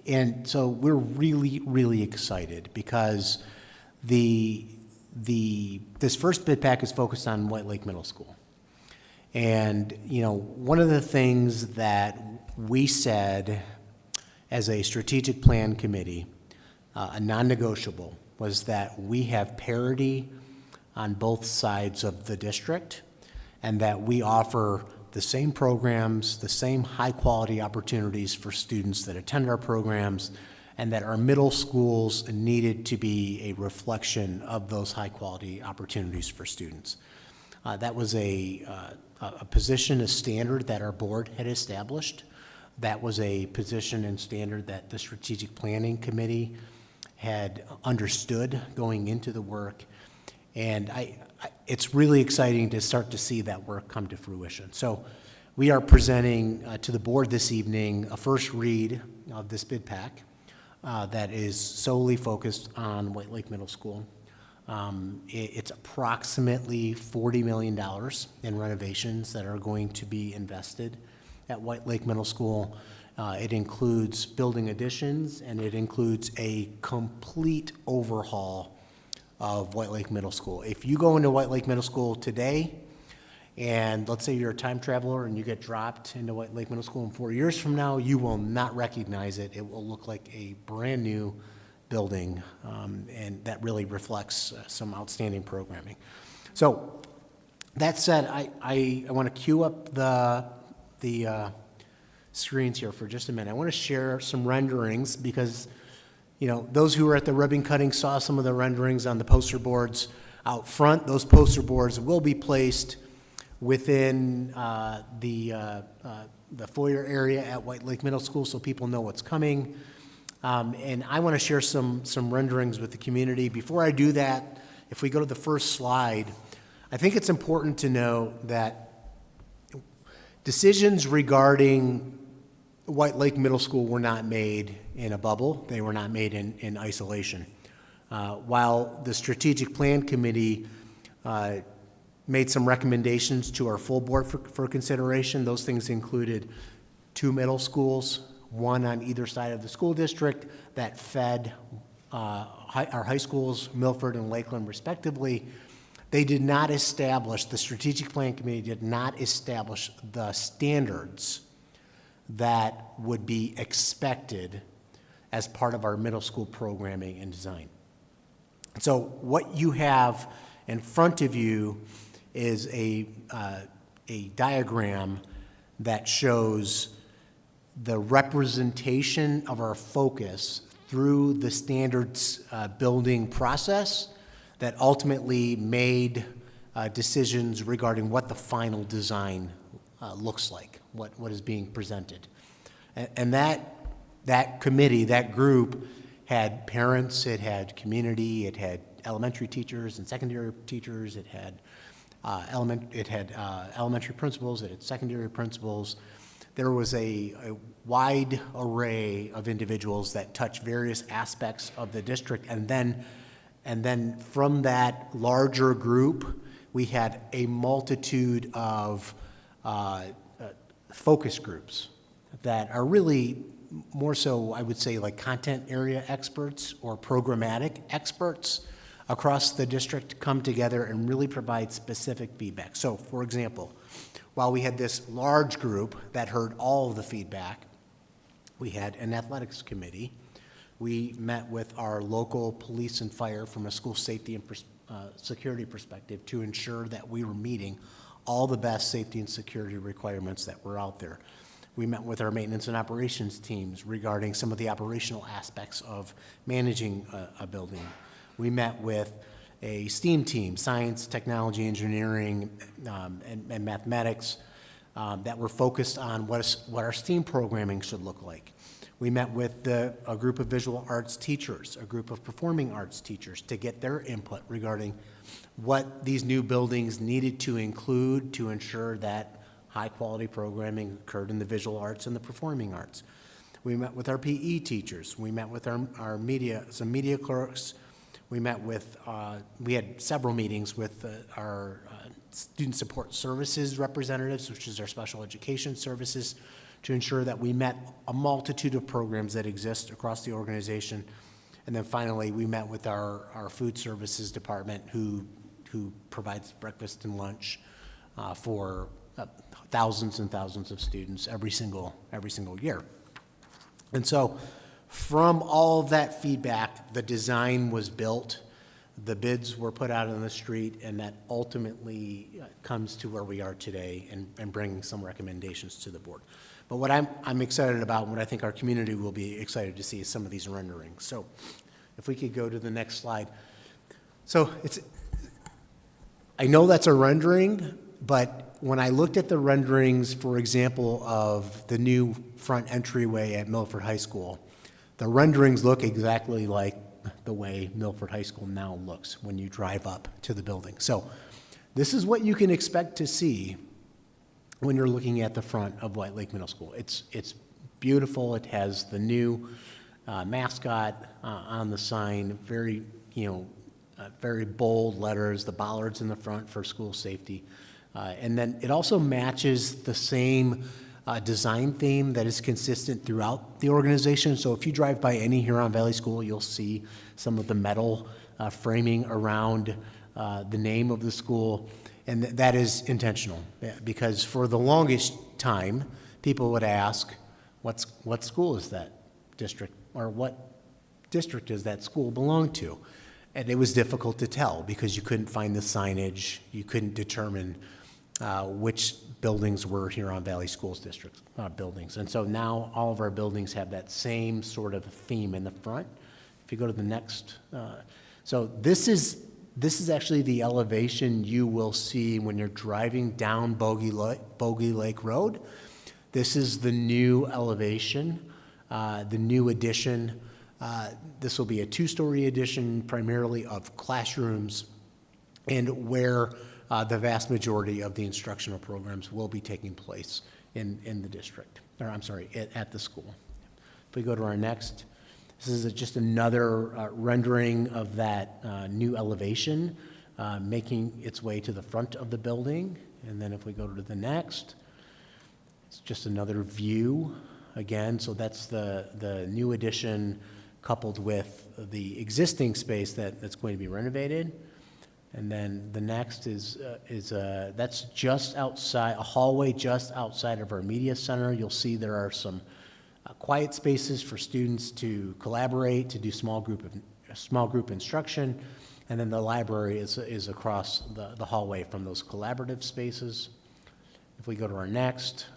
And so we're really, really excited because this first bid pack is focused on White Lake Middle School. And, you know, one of the things that we said as a strategic plan committee, a non-negotiable, was that we have parity on both sides of the district and that we offer the same programs, the same high-quality opportunities for students that attend our programs, and that our middle schools needed to be a reflection of those high-quality opportunities for students. That was a position, a standard that our board had established. That was a position and standard that the Strategic Planning Committee had understood going into the work. And it's really exciting to start to see that work come to fruition. So we are presenting to the board this evening a first read of this bid pack that is solely focused on White Lake Middle School. It's approximately $40 million in renovations that are going to be invested at White Lake Middle School. It includes building additions, and it includes a complete overhaul of White Lake Middle School. If you go into White Lake Middle School today, and let's say you're a time traveler and you get dropped into White Lake Middle School in 4 years from now, you will not recognize it. It will look like a brand new building, and that really reflects some outstanding programming. So that said, I want to cue up the screens here for just a minute. I want to share some renderings because, you know, those who were at the ribbon cutting saw some of the renderings on the poster boards out front. Those poster boards will be placed within the foyer area at White Lake Middle School so people know what's coming. And I want to share some renderings with the community. Before I do that, if we go to the first slide, I think it's important to know that decisions regarding White Lake Middle School were not made in a bubble. They were not made in isolation. While the Strategic Plan Committee made some recommendations to our full board for consideration, those things included 2 middle schools, one on either side of the school district that fed our high schools, Milford and Lakeland respectively. They did not establish, the Strategic Plan Committee did not establish the standards that would be expected as part of our middle school programming and design. So what you have in front of you is a diagram that shows the representation of our focus through the standards building process that ultimately made decisions regarding what the final design looks like, what is being presented. And that committee, that group, had parents, it had community, it had elementary teachers and secondary teachers, it had elementary principals, it had secondary principals. There was a wide array of individuals that touch various aspects of the district, and then from that larger group, we had a multitude of focus groups that are really more so, I would say, like content area experts or programmatic experts across the district come together and really provide specific feedback. So, for example, while we had this large group that heard all of the feedback, we had an athletics committee. We met with our local police and fire from a school safety and security perspective to ensure that we were meeting all the best safety and security requirements that were out there. We met with our maintenance and operations teams regarding some of the operational aspects of managing a building. We met with a STEAM team, science, technology, engineering, and mathematics, that were focused on what our STEAM programming should look like. We met with a group of visual arts teachers, a group of performing arts teachers, to get their input regarding what these new buildings needed to include to ensure that high-quality programming occurred in the visual arts and the performing arts. We met with our PE teachers. We met with our media clerks. We met with, we had several meetings with our student support services representatives, which is our special education services, to ensure that we met a multitude of programs that exist across the organization. And then finally, we met with our food services department who provides breakfast and lunch for thousands and thousands of students every single year. And so from all of that feedback, the design was built, the bids were put out on the street, and that ultimately comes to where we are today and bringing some recommendations to the board. But what I'm excited about, what I think our community will be excited to see, is some of these renderings. So if we could go to the next slide. So I know that's a rendering, but when I looked at the renderings, for example, of the new front entryway at Milford High School, the renderings look exactly like the way Milford High School now looks when you drive up to the building. So this is what you can expect to see when you're looking at the front of White Lake Middle School. It's beautiful. It has the new mascot on the sign, very bold letters, the bollards in the front for school safety. And then it also matches the same design theme that is consistent throughout the organization. So if you drive by any Huron Valley school, you'll see some of the metal framing around the name of the school. And that is intentional, because for the longest time, people would ask, what school is that district, or what district does that school belong to? And it was difficult to tell because you couldn't find the signage, you couldn't determine which buildings were Huron Valley Schools District buildings. And so now all of our buildings have that same sort of theme in the front. If you go to the next, so this is actually the elevation you will see when you're driving down Bogey Lake Road. This is the new elevation, the new addition. This will be a two-story addition, primarily of classrooms, and where the vast majority of the instructional programs will be taking place in the district, or I'm sorry, at the school. If we go to our next, this is just another rendering of that new elevation making its way to the front of the building. And then if we go to the next, it's just another view again. So that's the new addition coupled with the existing space that's going to be renovated. And then the next is that's just outside, a hallway just outside of our media center. You'll see there are some quiet spaces for students to collaborate, to do small group instruction, and then the library is across the hallway from those collaborative spaces. If we go to our next,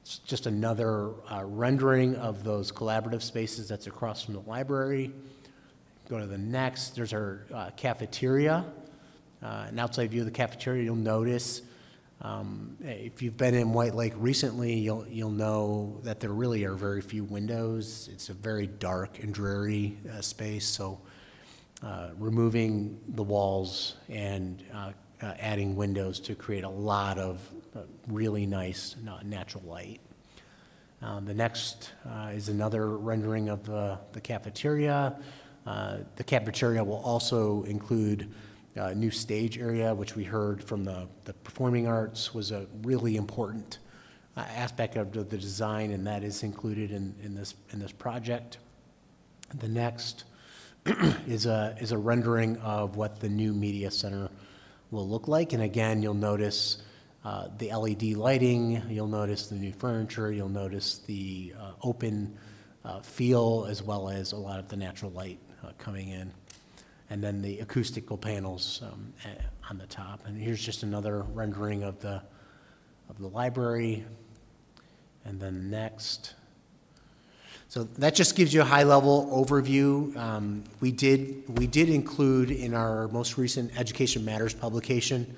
it's just another rendering of those collaborative spaces that's across from the library. Go to the next, there's our cafeteria. An outside view of the cafeteria, you'll notice If you've been in White Lake recently, you'll know that there really are very few windows. It's a very dark and dreary space, so removing the walls and adding windows to create a lot of really nice natural light. The next is another rendering of the cafeteria. The cafeteria will also include a new stage area, which we heard from the performing arts was a really important aspect of the design, and that is included in this project. The next is a rendering of what the new media center will look like, and again, you'll notice the LED lighting, you'll notice the new furniture, you'll notice the open feel, as well as a lot of the natural light coming in. And then the acoustical panels on the top. And here's just another rendering of the library. And then next. So that just gives you a high-level overview. We did include in our most recent Education Matters publication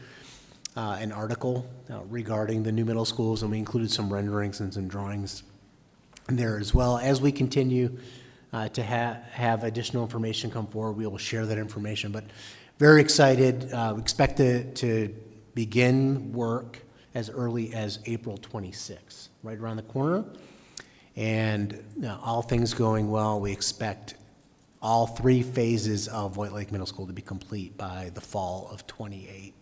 an article regarding the new middle schools, and we included some renderings and some drawings in there as well. As we continue to have additional information come forward, we will share that information. But very excited. We expect to begin work as early as April 26th, right around the corner. And all things going well, we expect all 3 phases of White Lake Middle School to be complete by the fall of '28.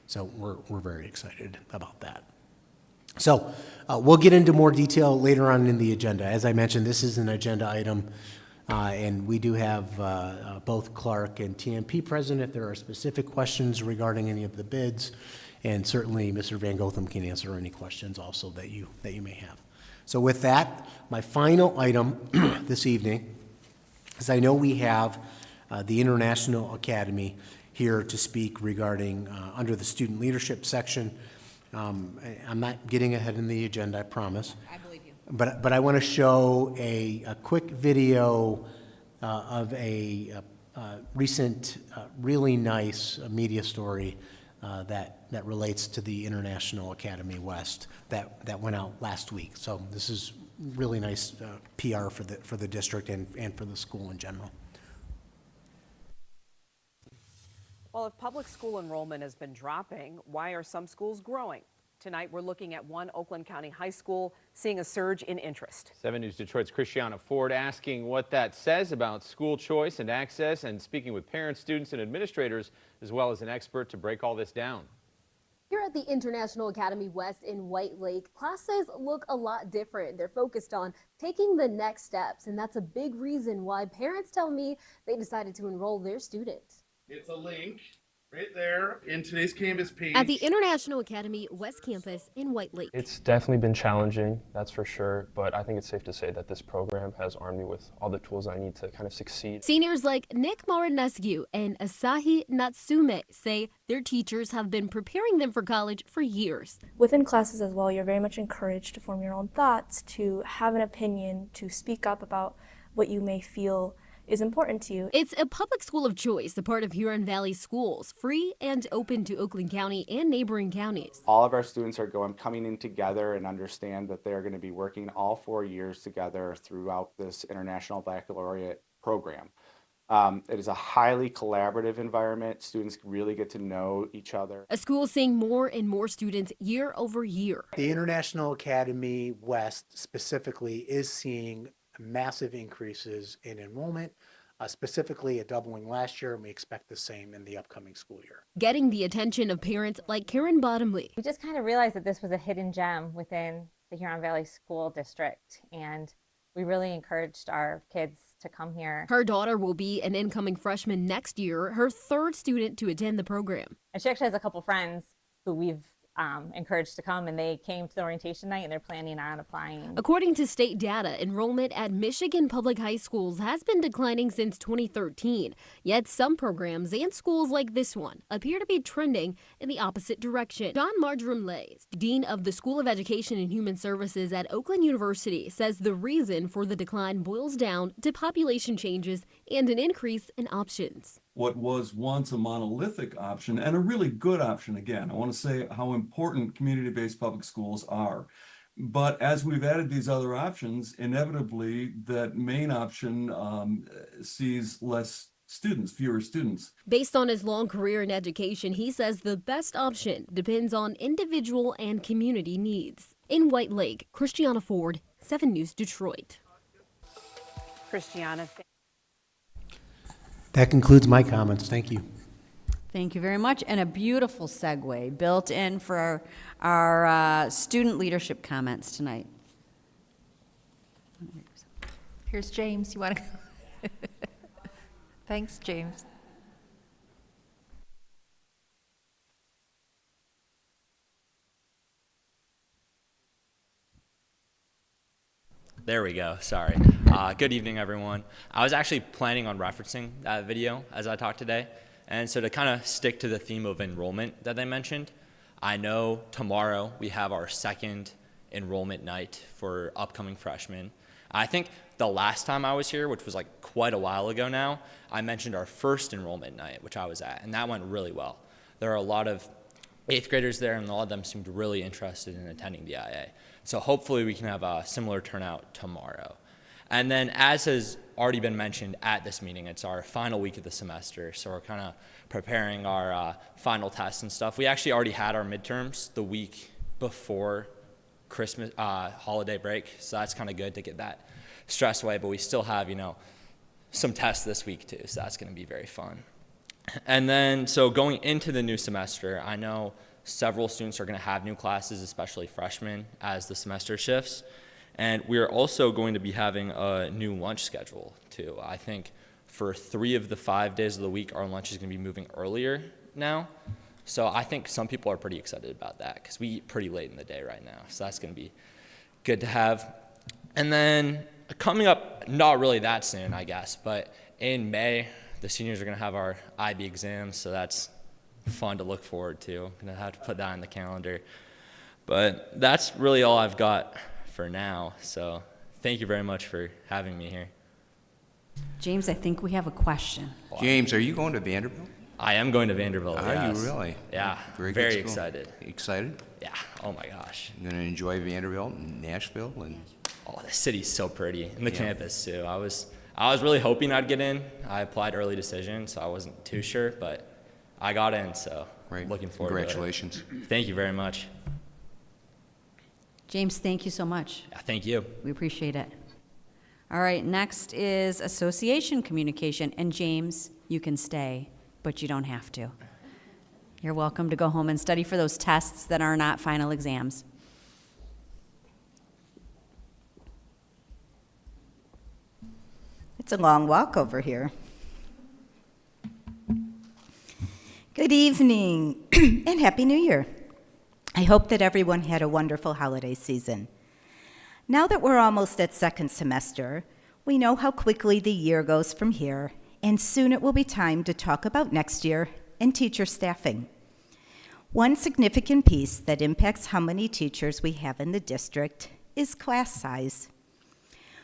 So we're very excited about that. So we'll get into more detail later on in the agenda. As I mentioned, this is an agenda item, and we do have both Clark and TMP present if there are specific questions regarding any of the bids, and certainly Mr. Van Gotham can answer any questions also that you may have. So with that, my final item this evening is I know we have the International Academy here to speak regarding under the student leadership section. I'm not getting ahead in the agenda, I promise. I believe you. But I want to show a quick video of a recent, really nice media story that relates to the International Academy West that went out last week. So this is really nice PR for the district and for the school in general. Well, if public school enrollment has been dropping, why are some schools growing? Tonight, we're looking at one Oakland County high school seeing a surge in interest. 7 News Detroit's Christiana Ford asking what that says about school choice and access, and speaking with parents, students, and administrators, as well as an expert to break all this down. Here at the International Academy West in White Lake, classes look a lot different. They're focused on taking the next steps, and that's a big reason why parents tell me they decided to enroll their students. It's a link right there in today's Canvas page. At the International Academy West Campus in White Lake. It's definitely been challenging, that's for sure, but I think it's safe to say that this program has armed me with all the tools I need to kind of succeed. Seniors like Nick Marinescu and Asahi Natsume say their teachers have been preparing them for college for years. Within classes as well, you're very much encouraged to form your own thoughts, to have an opinion, to speak up about what you may feel is important to you. It's a public school of choice, a part of Huron Valley Schools, free and open to Oakland County and neighboring counties. All of our students are coming in together and understand that they're going to be working all 4 years together throughout this International Baccalaureate program. It is a highly collaborative environment. Students really get to know each other. A school seeing more and more students year over year. The International Academy West specifically is seeing massive increases in enrollment, specifically a doubling last year, and we expect the same in the upcoming school year. Getting the attention of parents like Karen Bottomley. We just kind of realized that this was a hidden gem within the Huron Valley School District, and we really encouraged our kids to come here. Her daughter will be an incoming freshman next year, her 3rd student to attend the program. And she actually has a couple friends who we've encouraged to come, and they came to the orientation night and they're planning on applying. According to state data, enrollment at Michigan public high schools has been declining since 2013. Yet some programs and schools like this one appear to be trending in the opposite direction. Don Marjoram Lays, Dean of the School of Education and Human Services at Oakland University, says the reason for the decline boils down to population changes and an increase in options. what was once a monolithic option and a really good option. Again, I want to say how important community-based public schools are. But as we've added these other options, inevitably that main option sees less students, fewer students. Based on his long career in education, he says the best option depends on individual and community needs. In White Lake, Christiana Ford, 7 News Detroit. Christiana. That concludes my comments. Thank you. Thank you very much, and a beautiful segue built in for our student leadership comments tonight. Here's James. You want to go? Thanks, James. There we go, sorry. Good evening, everyone. I was actually planning on referencing that video as I talked today. And so to kind of stick to the theme of enrollment that they mentioned, I know tomorrow we have our second enrollment night for upcoming freshmen. I think the last time I was here, which was like quite a while ago now, I mentioned our first enrollment night, which I was at, and that went really well. There are a lot of 8th graders there, and a lot of them seemed really interested in attending the IA. So hopefully we can have a similar turnout tomorrow. And then, as has already been mentioned at this meeting, it's our final week of the semester, so we're kind of preparing our final tests and stuff. We actually already had our midterms the week before Christmas holiday break, so that's kind of good to get that stress away, but we still have, some tests this week too, so that's going to be very fun. And then, so going into the new semester, I know several students are going to have new classes, especially freshmen, as the semester shifts. And we're also going to be having a new lunch schedule, too. I think for 3 of the 5 days of the week, our lunch is going to be moving earlier now. So I think some people are pretty excited about that because we eat pretty late in the day right now. So that's going to be good to have. And then coming up, not really that soon, I guess, but in May, the seniors are going to have our IB exams, so that's fun to look forward to. I'm going to have to put that on the calendar. But that's really all I've got for now, so thank you very much for having me here. James, I think we have a question. James, are you going to Vanderbilt? I am going to Vanderbilt, Are yes. you really? Yeah, Very excited. Excited? Yeah, oh my gosh. You're going to enjoy Vanderbilt and Nashville? Oh, the city's so pretty, and the campus too. I was really hoping I'd get in. I applied early decision, so I wasn't too sure, but I got in, so looking forward Congratulations. to it. Thank you very much. James, thank you so much. Yeah, thank you. We appreciate it. All right, next is association communication. And James, you can stay, but you don't have to. You're welcome to go home and study for those tests that are not final exams. It's a long walk over here. Good evening and Happy New Year. I hope that everyone had a wonderful holiday season. Now that we're almost at second semester, we know how quickly the year goes from here, and soon it will be time to talk about next year and teacher staffing. One significant piece that impacts how many teachers we have in the district is class size.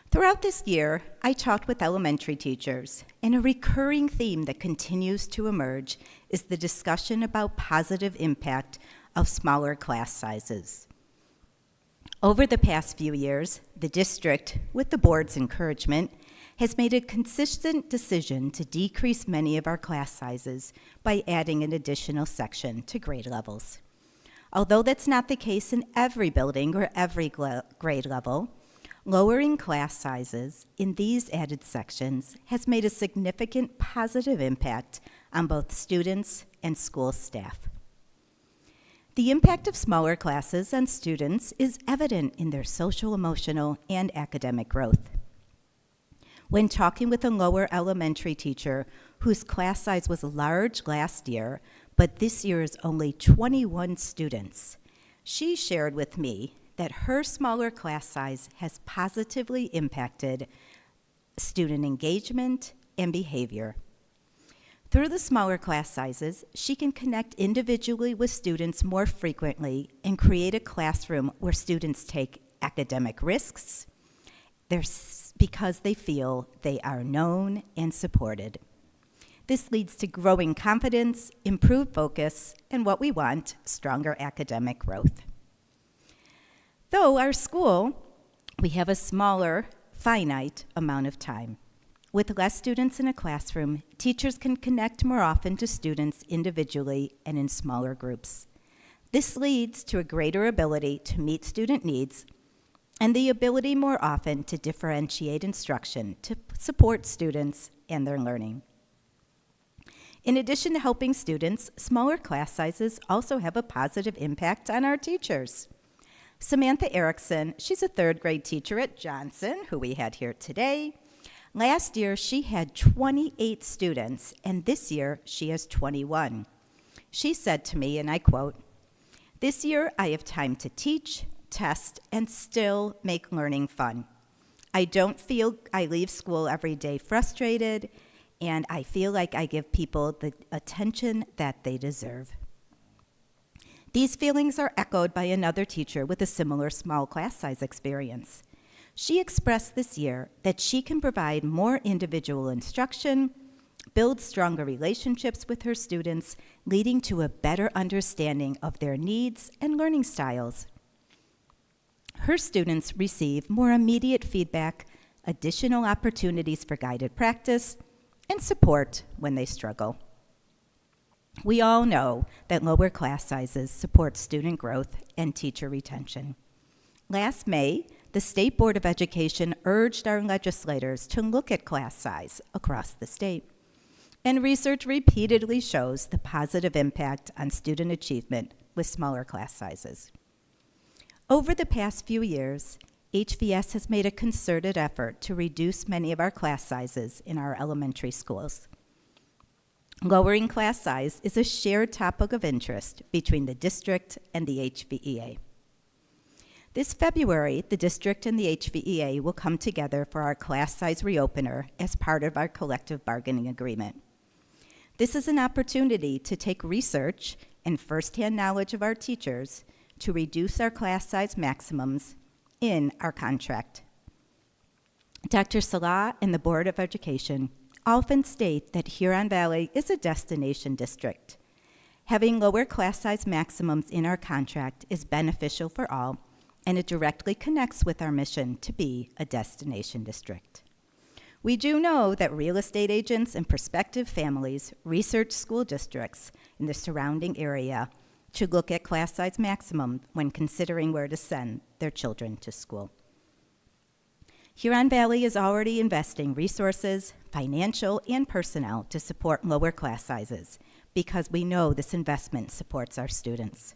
Throughout this year, I talked with elementary teachers, and a recurring theme that continues to emerge is the discussion about positive impact of smaller class sizes. Over the past few years, the district, with the board's encouragement, has made a consistent decision to decrease many of our class sizes by adding an additional section to grade levels. Although that's not the case in every building or every grade level, lowering class sizes in these added sections has made a significant positive impact on both students and school staff. The impact of smaller classes on students is evident in their social, emotional, and academic growth. When talking with a lower elementary teacher whose class size was large last year, but this year is only 21 students, she shared with me that her smaller class size has positively impacted student engagement and behavior. Through the smaller class sizes, she can connect individually with students more frequently and create a classroom where students take academic risks because they feel they are known and supported. This leads to growing confidence, improved focus, and what we want, stronger academic growth. Though our school, we have a smaller, finite amount of time. With less students in a classroom, teachers can connect more often to students individually and in smaller groups. This leads to a greater ability to meet student needs and the ability more often to differentiate instruction to support students and their learning. In addition to helping students, smaller class sizes also have a positive impact on our teachers. Samantha Erickson, she's a third grade teacher at Johnson, who we had here today. Last year, she had 28 students, and this year, she has 21. She said to me, and I quote, "This year, I have time to teach, test, and still make learning fun. I don't feel I leave school every day frustrated, and I feel like I give people the attention that they deserve." These feelings are echoed by another teacher with a similar small class size experience. She expressed this year that she can provide more individual instruction, build stronger relationships with her students, leading to a better understanding of their needs and learning styles. Her students receive more immediate feedback, additional opportunities for guided practice, and support when they struggle. We all know that lower class sizes support student growth and teacher retention. Last May, the State Board of Education urged our legislators to look at class size across the state. And research repeatedly shows the positive impact on student achievement with smaller class sizes. Over the past few years, HVS has made a concerted effort to reduce many of our class sizes in our elementary schools. Lowering class size is a shared topic of interest between the district and the HVEA. This February, the district and the HVEA will come together for our class size reopener as part of our collective bargaining agreement. This is an opportunity to take research and firsthand knowledge of our teachers to reduce our class size maximums in our contract. Dr. Salah and the Board of Education often state that Huron Valley is a destination district. Having lower class size maximums in our contract is beneficial for all, and it directly connects with our mission to be a destination district. We do know that real estate agents and prospective families research school districts in the surrounding area to look at class size maximum when considering where to send their children to school. Huron Valley is already investing resources, financial and personnel to support lower class sizes because we know this investment supports our students.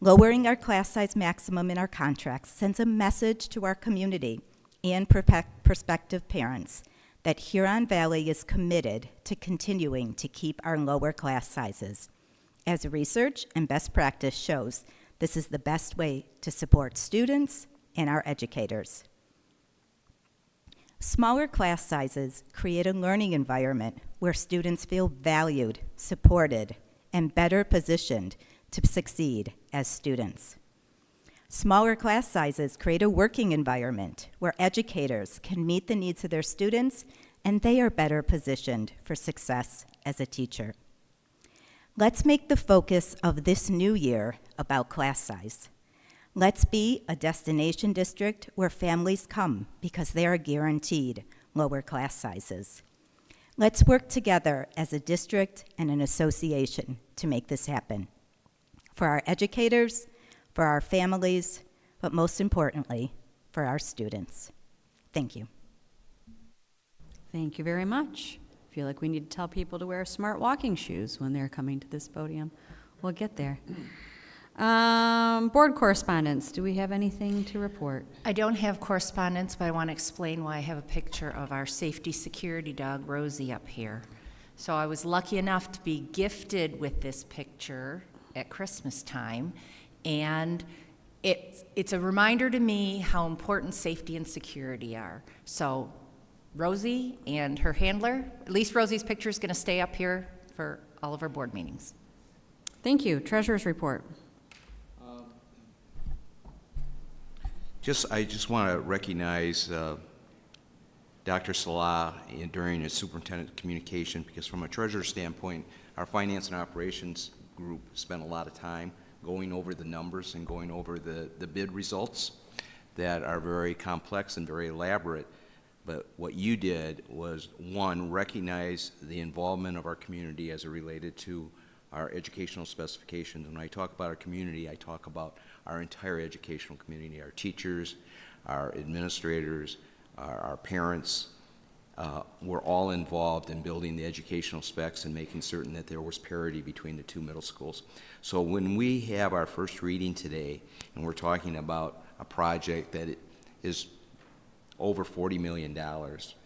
Lowering our class size maximum in our contracts sends a message to our community and prospective parents that Huron Valley is committed to continuing to keep our lower class sizes. As research and best practice shows, this is the best way to support students and our educators. Smaller class sizes create a learning environment where students feel valued, supported, and better positioned to succeed as students. Smaller class sizes create a working environment where educators can meet the needs of their students and they are better positioned for success as a teacher. Let's make the focus of this new year about class size. Let's be a destination district where families come because they are guaranteed lower class sizes. Let's work together as a district and an association to make this happen. For our educators, for our families, but most importantly, for our students. Thank you. Thank you very much. I feel like we need to tell people to wear smart walking shoes when they're coming to this podium. We'll get there. Board correspondence, do we have anything to report? I don't have correspondence, but I want to explain why I have a picture of our safety security dog, Rosie, up here. So I was lucky enough to be gifted with this picture at Christmas time, and it's a reminder to me how important safety and security are. So Rosie and her handler, at least Rosie's picture is going to stay up here for all of our board meetings. Thank you. Treasurer's report. I just want to recognize Dr. Salah during his superintendent communication, because from a treasurer standpoint, our finance and operations group spent a lot of time going over the numbers and going over the bid results that are very complex and very elaborate. But what you did was, one, recognize the involvement of our community as it related to our educational specifications. When I talk about our community, I talk about our entire educational community, our teachers, our administrators, our parents. We're all involved in building the educational specs and making certain that there was parity between the two middle schools. So when we have our first reading today, and we're talking about a project that is over $40 million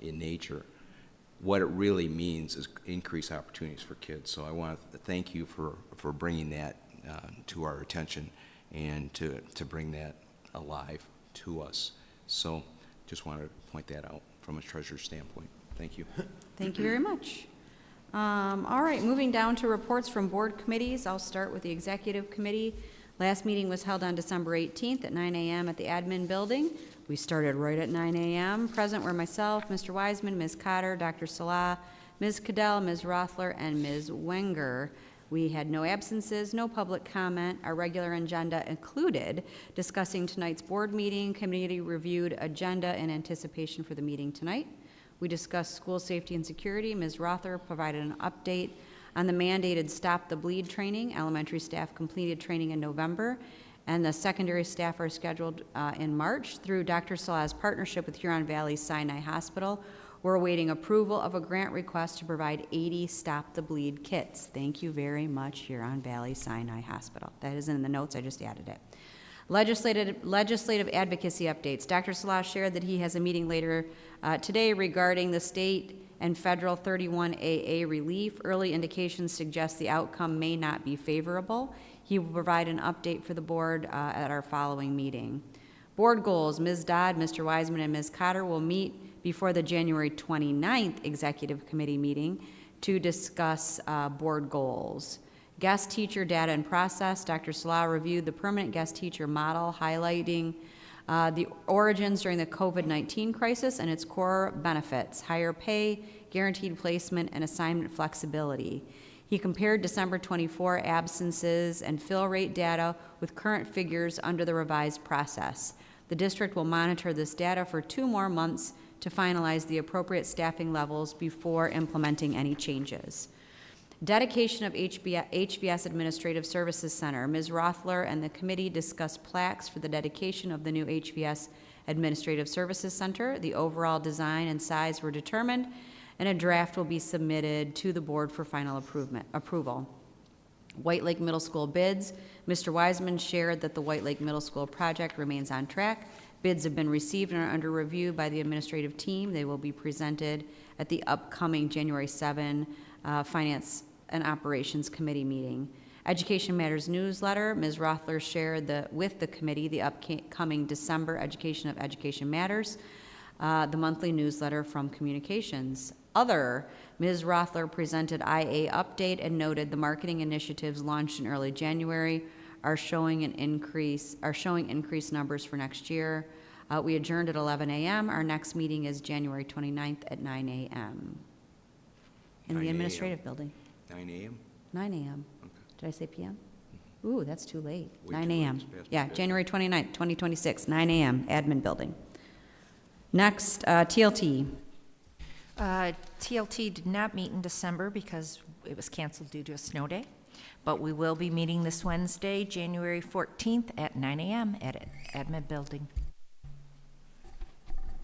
in nature, what it really means is increased opportunities for kids. So I want to thank you for bringing that to our attention and to bring that alive to us. So just wanted to point that out from a treasurer's standpoint. Thank you. Thank you very much. All right, moving down to reports from board committees. I'll start with the executive committee. Last meeting was held on December 18th at 9 a.m. at the admin building. We started right at 9 a.m. Present were myself, Mr. Wiseman, Ms. Cotter, Dr. Salah, Ms. Cadell, Ms. Rothler, and Ms. Wenger. We had no absences, no public comment. Our regular agenda included discussing tonight's board meeting, committee reviewed agenda in anticipation for the meeting tonight. We discussed school safety and security. Ms. Rothler provided an update on the mandated Stop the Bleed training. Elementary staff completed training in November, and the secondary staff are scheduled in March. Through Dr. Salah's partnership with Huron Valley Sinai Hospital, we're awaiting approval of a grant request to provide 80 Stop the Bleed kits. Thank you very much, Huron Valley Sinai Hospital. That is in the notes, I just added it. Legislative advocacy updates. Dr. Salah shared that he has a meeting later today regarding the state and federal 31AA relief. Early indications suggest the outcome may not be favorable. He will provide an update for the board at our following meeting. Board goals. Ms. Dodd, Mr. Wiseman, and Ms. Cotter will meet before the January 29th executive committee meeting to discuss board goals. Guest teacher data and process. Dr. Salah reviewed the permanent guest teacher model, highlighting the origins during the COVID-19 crisis and its core benefits: higher pay, guaranteed placement, and assignment flexibility. He compared December 24 absences and fill rate data with current figures under the revised process. The district will monitor this data for 2 more months to finalize the appropriate staffing levels before implementing any changes. Dedication of HVS Administrative Services Center. Ms. Rothler and the committee discussed plaques for the dedication of the new HVS Administrative Services Center. The overall design and size were determined, and a draft will be submitted to the board for final approval. White Lake Middle School bids. Mr. Wiseman shared that the White Lake Middle School project remains on track. Bids have been received and are under review by the administrative team. They will be presented at the upcoming January 7 Finance and Operations Committee meeting. Education Matters newsletter. Ms. Rothler shared with the committee the upcoming December Education of Education Matters, the monthly newsletter from Communications. Other, Ms. Rothler presented IA update and noted the marketing initiatives launched in early January are showing increased numbers for next year. We adjourned at 11 a.m. Our next meeting is January 29th at 9 a.m. in the administrative building. 9 a.m.? 9 a.m. Okay. Did I say p.m.? Ooh, that's too late. Way 9 too late. a.m. It's past Yeah, midday. January 29th, 2026, 9 a.m., admin building. Next, TLT. TLT did not meet in December because it was canceled due to a snow day, but we will be meeting this Wednesday, January 14th at 9 a.m. at admin building.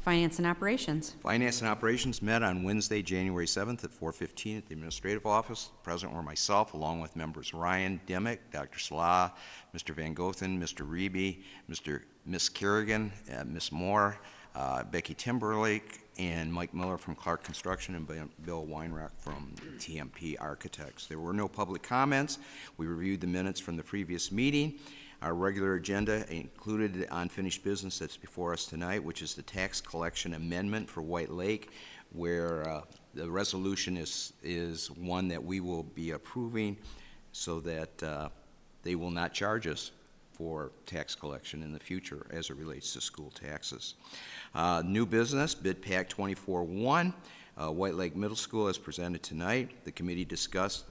Finance and Operations. Finance and Operations met on Wednesday, January 7th at 4:15 at the Administrative Office. Present were myself, along with members Ryan Dimmick, Dr. Salah, Mr. Van Gothen, Mr. Reeby, Miss Kerrigan, Miss Moore, Becky Timberlake, and Mike Miller from Clark Construction, and Bill Weinrock from TMP Architects. There were no public comments. We reviewed the minutes from the previous meeting. Our regular agenda included unfinished business that's before us tonight, which is the tax collection amendment for White Lake, where the resolution is one that we will be approving so that they will not charge us for tax collection in the future as it relates to school taxes. New business, Bid Pack 24-1, White Lake Middle School as presented tonight. The committee discussed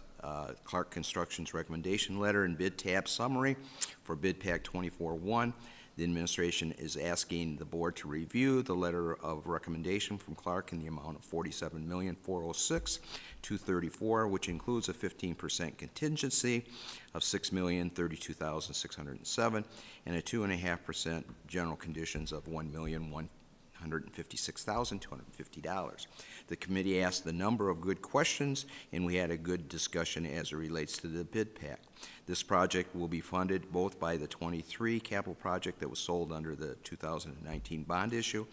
Clark Construction's recommendation letter and bid tab summary for Bid Pack 24-1. The administration is asking the board to review the letter of recommendation from Clark in the amount of $47,406,234, which includes a 15% contingency of $6,032,607 and a 2.5% general conditions of $1,156,250. The committee asked a number of good questions, and we had a good discussion as it relates to the bid pack. This project will be funded both by the 23 capital project that was sold under the 2019 bond issue,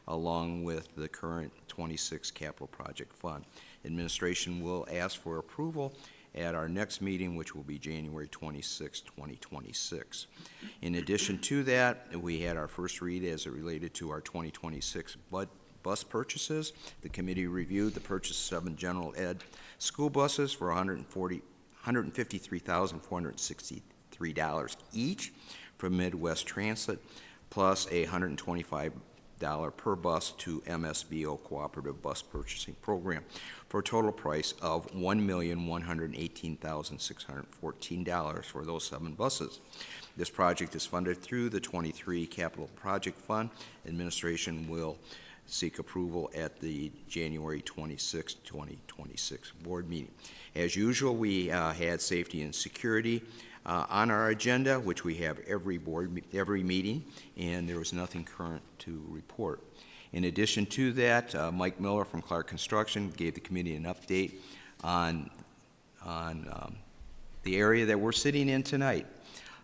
along with the current 26 capital project fund. Administration will ask for approval at our next meeting, which will be January 26, 2026. In addition to that, we had our first read as it related to our 2026 bus purchases. The committee reviewed the purchase of 7 general ed school buses for $153,463 each from Midwest Transit, plus a $125 per bus to MSBO Cooperative Bus Purchasing Program, for a total price of $1,118,614 for those 7 buses. This project is funded through the 23 Capital Project Fund. Administration will seek approval at the January 26, 2026 board meeting. As usual, we had safety and security on our agenda, which we have every meeting, and there was nothing current to report. In addition to that, Mike Miller from Clark Construction gave the committee an update on the area that we're sitting in tonight,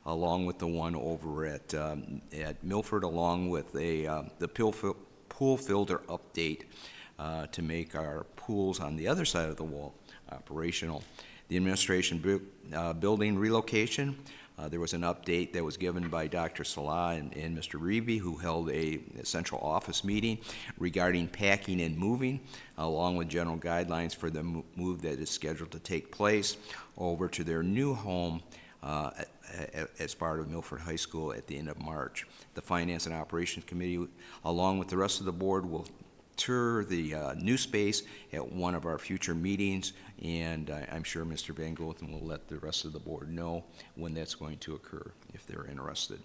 along with the one over at Milford, along with the pool filter update to make our pools on the other side of the wall operational. The administration building relocation, there was an update that was given by Dr. Salah and Mr. Reeby, who held a central office meeting regarding packing and moving, along with general guidelines for the move that is scheduled to take place over to their new home as part of Milford High School at the end of March. The Finance and Operations Committee, along with the rest of the board, will tour the new space at one of our future meetings, and I'm sure Mr. Van Gothen will let the rest of the board know when that's going to occur if they're interested.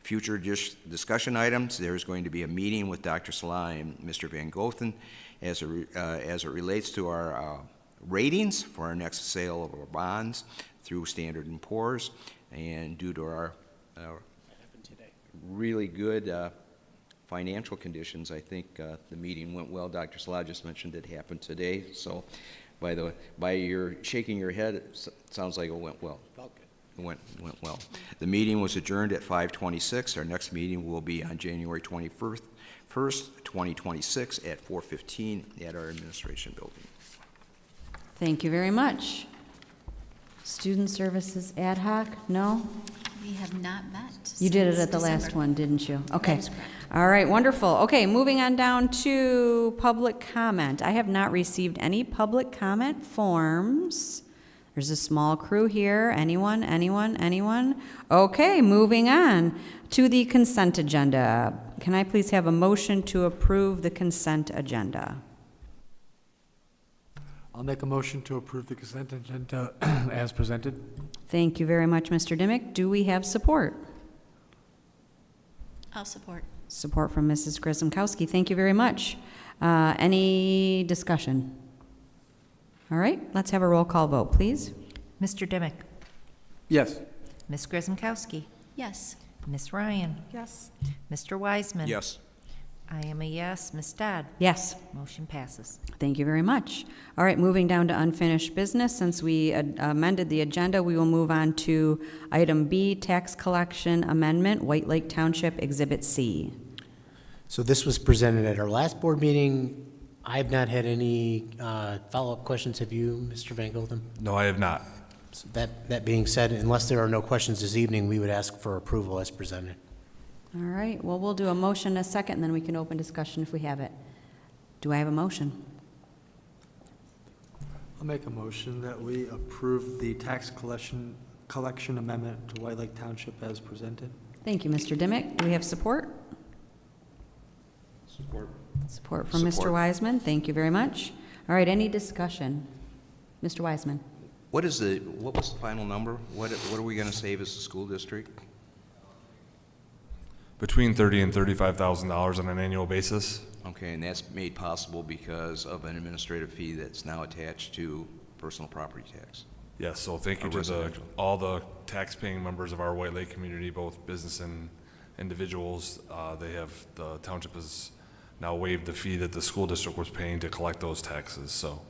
Future discussion items, there's going to be a meeting with Dr. Salah and Mr. Van Gothen as it relates to our ratings for our next sale of our bonds through Standard & Poor's, and due to our really good financial conditions, I think the meeting went well. Dr. Salah just mentioned it happened today, so by your shaking your head, it sounds like it went well. It went well. The meeting was adjourned at 5:26. Our next meeting will be on January 21st, 2026 at 4:15 at our administration building. Thank you very much. Student Services Ad Hoc, no? We have not met. You did it since at the last December. one, didn't you? Okay. That is correct. All right, wonderful. Okay, moving on down to public comment. I have not received any public comment forms. There's a small crew here. Anyone? Okay, moving on to the consent agenda. Can I please have a motion to approve the consent agenda? I'll make a motion to approve the consent agenda as presented. Thank you very much, Mr. Dimick. Do we have support? I'll support. Support from Mrs. Grisomkowski. Thank you very much. Any discussion? All right, let's have a roll call vote, please. Mr. Dimick. Yes. Ms. Grisomkowski. Yes. Ms. Ryan. Yes. Mr. Wiseman. Yes. I am a yes. Ms. Dodd. Yes. Motion passes. Thank you very much. All right, moving down to unfinished business. Since we amended the agenda, we will move on to item B, tax collection amendment, White Lake Township Exhibit C. So this was presented at our last board meeting. I have not had any follow-up questions. Have you, Mr. Van Gogh? No, I have not. So that being said, unless there are no questions this evening, we would ask for approval as presented. All right, well, we'll do a motion in a second, and then we can open discussion if we have it. Do I have a motion? I'll make a motion that we approve the tax collection collection amendment to White Lake Township as presented. Thank you, Mr. Dimick. Do we have support? Support. Support from Mr. Wiseman. Thank you very much. All right, any discussion? Mr. Wiseman. What was the final number? What are we going to save as a school district? Between $30,000 and $35,000 on an annual basis. Okay, and that's made possible because of an administrative fee that's now attached to personal property tax. Yes, so thank you to all the tax-paying members of our White Lake community, both business and individuals. The township has now waived the fee that the school district was paying to collect those taxes, so.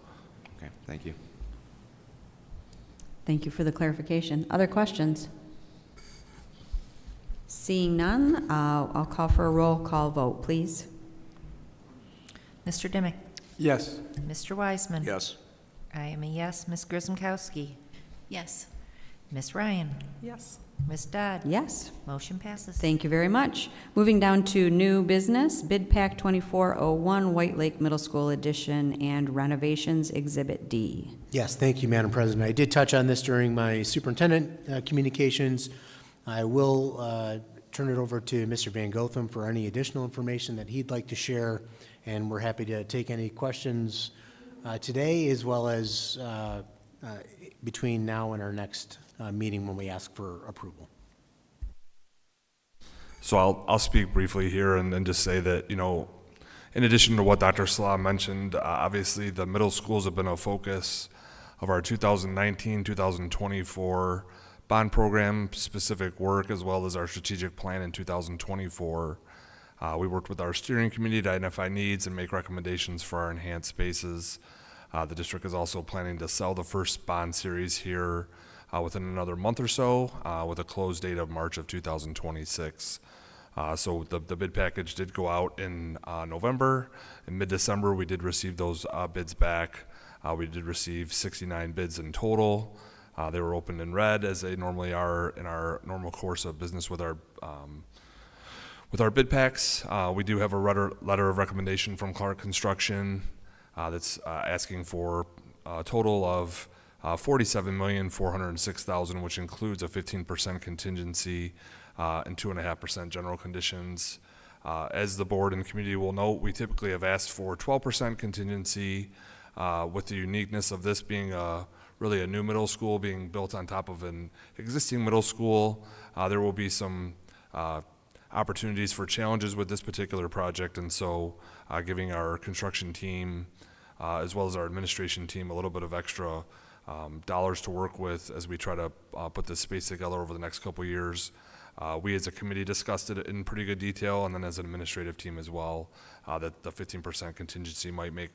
Okay, thank you. Thank you for the clarification. Other questions? Seeing none, I'll call for a roll call vote, please. Mr. Dimick? Yes. Mr. Wiseman? Yes. I am a yes. Ms. Grisomkowski? Yes. Ms. Ryan? Yes. Ms. Dodd? Yes. Motion passes. Thank you very much. Moving down to new business, Bid Pack 2401, White Lake Middle School Addition and Renovations, Exhibit D. Yes, thank you, Madam President. I did touch on this during my superintendent communications. I will turn it over to Mr. Van Gotham for any additional information that he'd like to share, and we're happy to take any questions today, as well as between now and our next meeting when we ask for approval. So I'll speak briefly here and then just say that, you know, in addition to what Dr. Salah mentioned, obviously the middle schools have been a focus of our 2019-2024 bond program specific work, as well as our strategic plan in 2024. We worked with our steering committee to identify needs and make recommendations for our enhanced spaces. The district is also planning to sell the first bond series here within another month or so, with a close date of March of 2026. So the bid package did go out in November. In mid-December, we did receive those bids back. We did receive 69 bids in total. They were opened in red, as they normally are in our normal course of business with our bid packs. We do have a letter of recommendation from Clark Construction that's asking for a total of $47,406,000, which includes a 15% contingency and 2.5% general conditions. As the board and community will note, we typically have asked for 12% contingency, with the uniqueness of this being really a new middle school being built on top of an existing middle school. There will be some opportunities for challenges with this particular project, and so giving our construction team as well as our administration team a little bit of extra dollars to work with as we try to put this space together over the next couple years. We as a committee discussed it in pretty good detail, and then as an administrative team as well, that the 15% contingency might make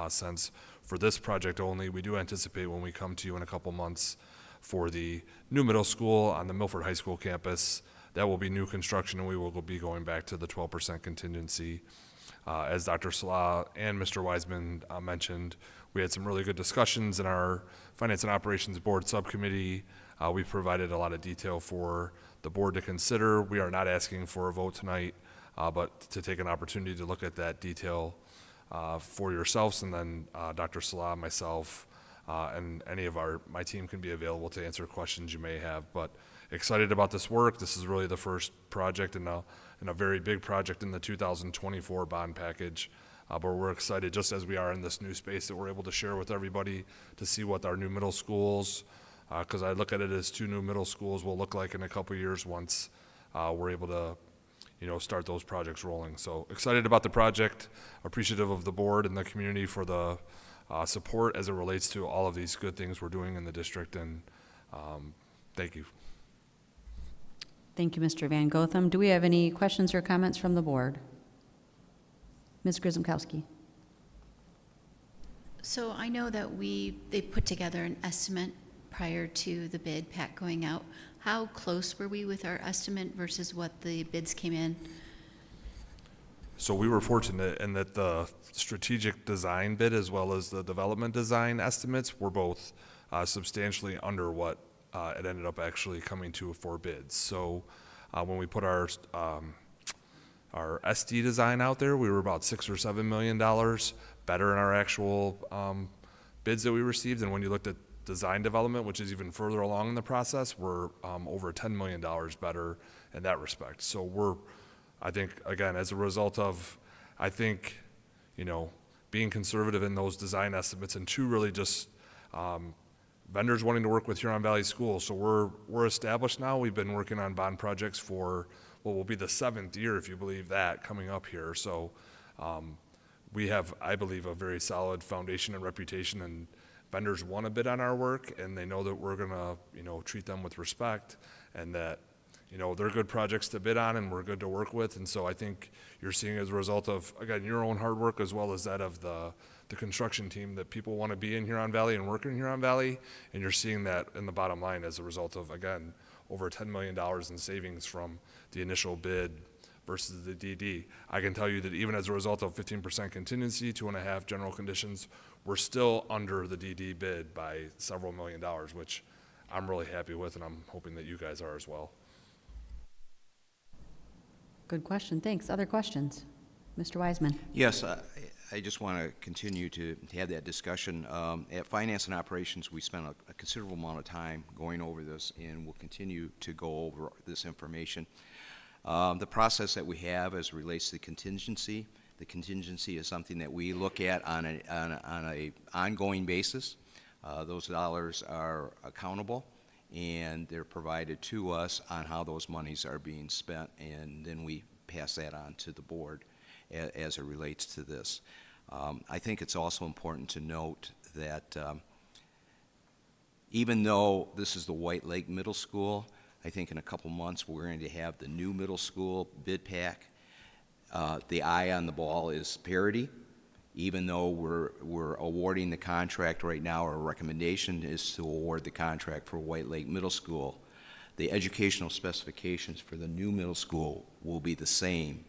sense for this project only. We do anticipate when we come to you in a couple months for the new middle school on the Milford High School campus, that will be new construction, and we will be going back to the 12% contingency. As Dr. Salah and Mr. Wiseman mentioned, we had some really good discussions in our Finance and Operations Board subcommittee. We provided a lot of detail for the board to consider. We are not asking for a vote tonight, but to take an opportunity to look at that detail for yourselves, and then Dr. Salah, myself, and any of my team can be available to answer questions you may have. But excited about this work. This is really the first project in a very big project in the 2024 bond package. But we're excited, just as we are in this new space, that we're able to share with everybody to see what our new middle schools, because I look at it as two new middle schools, will look like in a couple years once we're able to, start those projects rolling. So excited about the project, appreciative of the board and the community for the support as it relates to all of these good things we're doing in the district, and thank you. Thank you, Mr. Van Gotham. Do we have any questions or comments from the board? Ms. Grisomkowski. So I know that they put together an estimate prior to the bid pack going out. How close were we with our estimate versus what the bids came in? So we were fortunate in that the strategic design bid as well as the development design estimates were both substantially under what it ended up actually coming to for bids. So when we put our SD design out there, we were about $6 or $7 million better in our actual bids that we received. And when you looked at design development, which is even further along in the process, we're over $10 million better in that respect. So we're, I think, again, as a result of, I think, being conservative in those design estimates, and two, really just vendors wanting to work with Huron Valley Schools. So we're established now. We've been working on bond projects for what will be the 7th year, if you believe that, coming up here. So we have, I believe, a very solid foundation and reputation, and vendors want to bid on our work, and they know that we're going to, treat them with respect, and that, they're good projects to bid on, and we're good to work with. And so I think you're seeing, as a result of, again, your own hard work as well as that of the construction team, that people want to be in Huron Valley and work in Huron Valley, and you're seeing that in the bottom line as a result of, again, over $10 million in savings from the initial bid versus the DD. I can tell you that even as a result of 15% contingency, 2.5 general conditions, we're still under the DD bid by several $1 million, which I'm really happy with, and I'm hoping that you guys are as well. Good question. Thanks. Other questions? Mr. Wiseman. Yes, I just want to continue to have that discussion. At Finance and Operations, we spent a considerable amount of time going over this, and we'll continue to go over this information. The process that we have as it relates to the contingency is something that we look at on an ongoing basis. Those dollars are accountable, and they're provided to us on how those monies are being spent, and then we pass that on to the board as it relates to this. I think it's also important to note that even though this is the White Lake Middle School, I think in a couple months we're going to have the new middle school bid pack. The eye on the ball is parity. Even though we're awarding the contract right now, our recommendation is to award the contract for White Lake Middle School. The educational specifications for the new middle school will be the same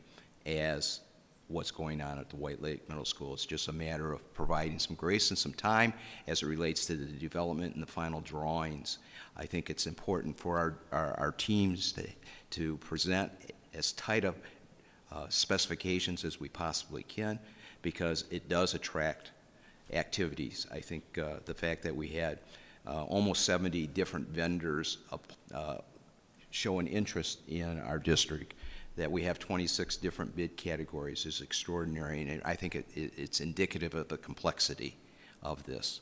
as what's going on at the White Lake Middle School. It's just a matter of providing some grace and some time as it relates to the development and the final drawings. I think it's important for our teams to present as tight of specifications as we possibly can, because it does attract activities. I think the fact that we had almost 70 different vendors showing interest in our district, that we have 26 different bid categories is extraordinary, and I think it's indicative of the complexity of this.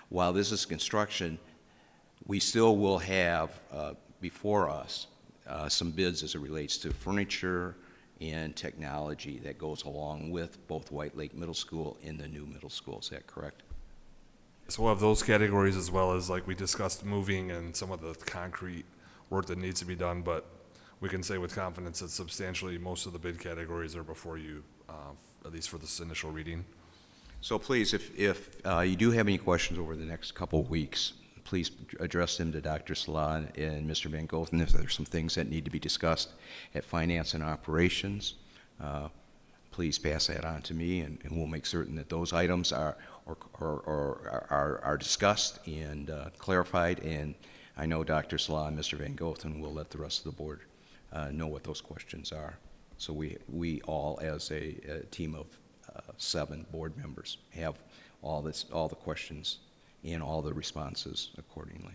While this is construction, we still will have before us some bids as it relates to furniture and technology that goes along with both White Lake Middle School and the new middle school. Is that correct? So we'll have those categories, as well as, like we discussed, moving and some of the concrete work that needs to be done, but we can say with confidence that substantially most of the bid categories are before you, at least for this initial reading. So please, if you do have any questions over the next couple of weeks, please address them to Dr. Salah and Mr. Van Gothen. If there's some things that need to be discussed at Finance and Operations, please pass that on to me, and we'll make certain that those items are discussed and clarified. And I know Dr. Salah and Mr. Van Gothen will let the rest of the board know what those questions are. So we all, as a team of 7 board members, have all the questions and all the responses accordingly.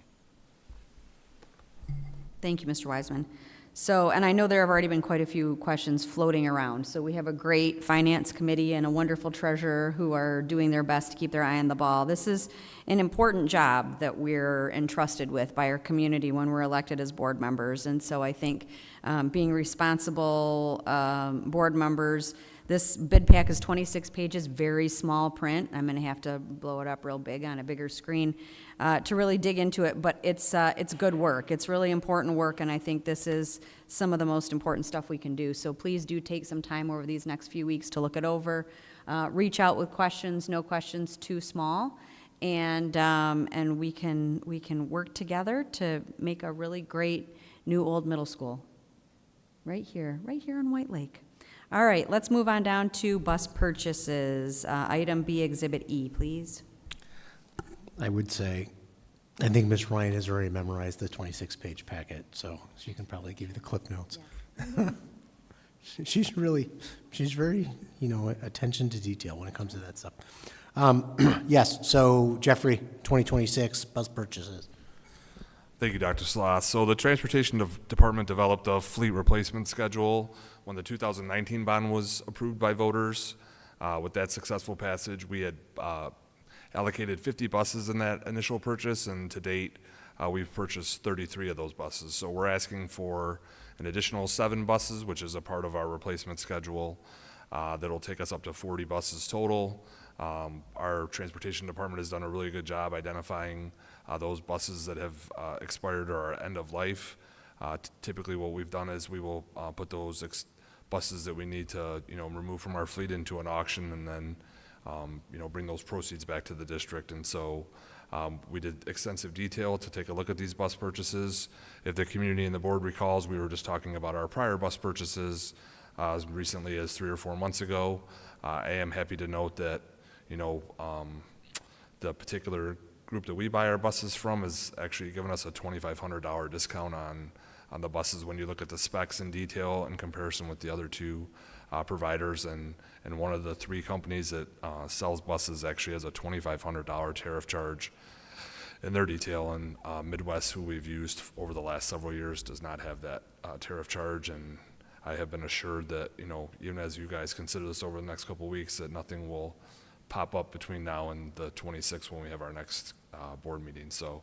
Thank you, Mr. Wiseman. So, and I know there have already been quite a few questions floating around. So we have a great finance committee and a wonderful treasurer who are doing their best to keep their eye on the ball. This is an important job that we're entrusted with by our community when we're elected as board members. And so I think being responsible board members, this bid pack is 26 pages, very small print. I'm going to have to blow it up real big on a bigger screen to really dig into it, but it's good work. It's really important work, and I think this is some of the most important stuff we can do. So please do take some time over these next few weeks to look it over. Reach out with questions, no questions too small, and we can work together to make a really great new old middle school right here in White Lake. All right, let's move on down to bus purchases. Item B, Exhibit E, please. I would say, I think Ms. Ryan has already memorized the 26-page packet, so she can probably give you the clip notes. Yeah. She's very, attention to detail when it comes to that stuff. Yes, so Jeffrey, 2026 bus purchases. Thank you, Dr. Sloss. So the Transportation Department developed a fleet replacement schedule when the 2019 bond was approved by voters. With that successful passage, we had allocated 50 buses in that initial purchase, and to date, we've purchased 33 of those buses. So we're asking for an additional 7 buses, which is a part of our replacement schedule. That'll take us up to 40 buses total. Our transportation department has done a really good job identifying those buses that have expired or are end of life. Typically what we've done is we will put those buses that we need to remove from our fleet into an auction, and then bring those proceeds back to the district. And so we did extensive detail to take a look at these bus purchases. If the community and the board recalls, we were just talking about our prior bus purchases as recently as 3 or 4 months ago. I am happy to note that the particular group that we buy our buses from has actually given us a $2,500 discount on the buses when you look at the specs in detail in comparison with the other 2 providers, and one of the 3 companies that sells buses actually has a $2,500 tariff charge in their detail, and Midwest, who we've used over the last several years, does not have that tariff charge. And I have been assured that even as you guys consider this over the next couple of weeks, that nothing will pop up between now and the 26th when we have our next board meeting. So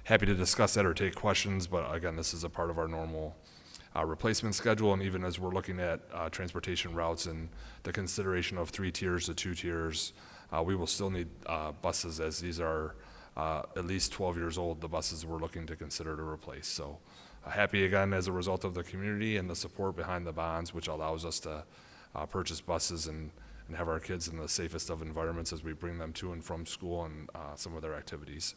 happy to discuss that or take questions, but again, this is a part of our normal replacement schedule. And even as we're looking at transportation routes and the consideration of 3 tiers to 2 tiers, we will still need buses, as these are at least 12 years old, the buses we're looking to consider to replace. So happy again as a result of the community and the support behind the bonds, which allows us to purchase buses and have our kids in the safest of environments as we bring them to and from school and some of their activities.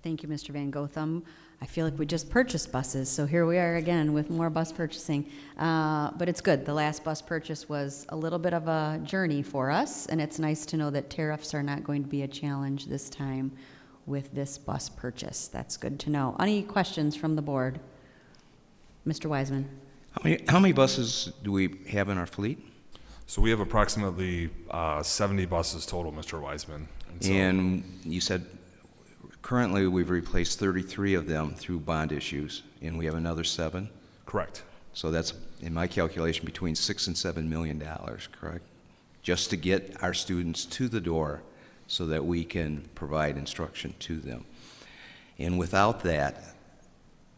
Thank you, Mr. Van Gotham. I feel like we just purchased buses, so here we are again with more bus purchasing. But it's good. The last bus purchase was a little bit of a journey for us, and it's nice to know that tariffs are not going to be a challenge this time with this bus purchase. That's good to know. Any questions from the board? Mr. Wiseman. How many buses do we have in our fleet? So we have approximately 70 buses total, Mr. Wiseman. And you said currently we've replaced 33 of them through bond issues, and we have another 7? Correct. So that's, in my calculation, between $6 and $7 million, correct? Just to get our students to the door so that we can provide instruction to them. And without that,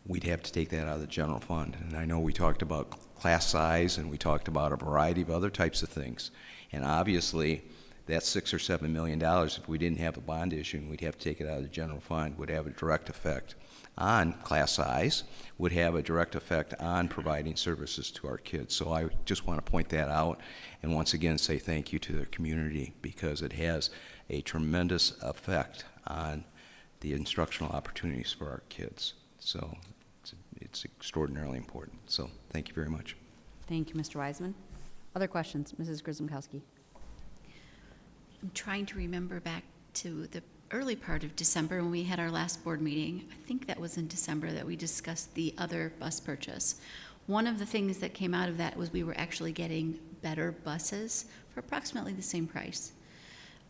we'd have to take that out of the general fund. And I know we talked about class size, and we talked about a variety of other types of things. And obviously, that $6 or $7 million, if we didn't have a bond issue and we'd have to take it out of the general fund, would have a direct effect on class size, would have a direct effect on providing services to our kids. So I just want to point that out and once again say thank you to the community, because it has a tremendous effect on the instructional opportunities for our kids. So it's extraordinarily important. So thank you very much. Thank you, Mr. Wiseman. Other questions? Mrs. Grzymkowski. I'm trying to remember back to the early part of December when we had our last board meeting. I think that was in December that we discussed the other bus purchase. One of the things that came out of that was we were actually getting better buses for approximately the same price.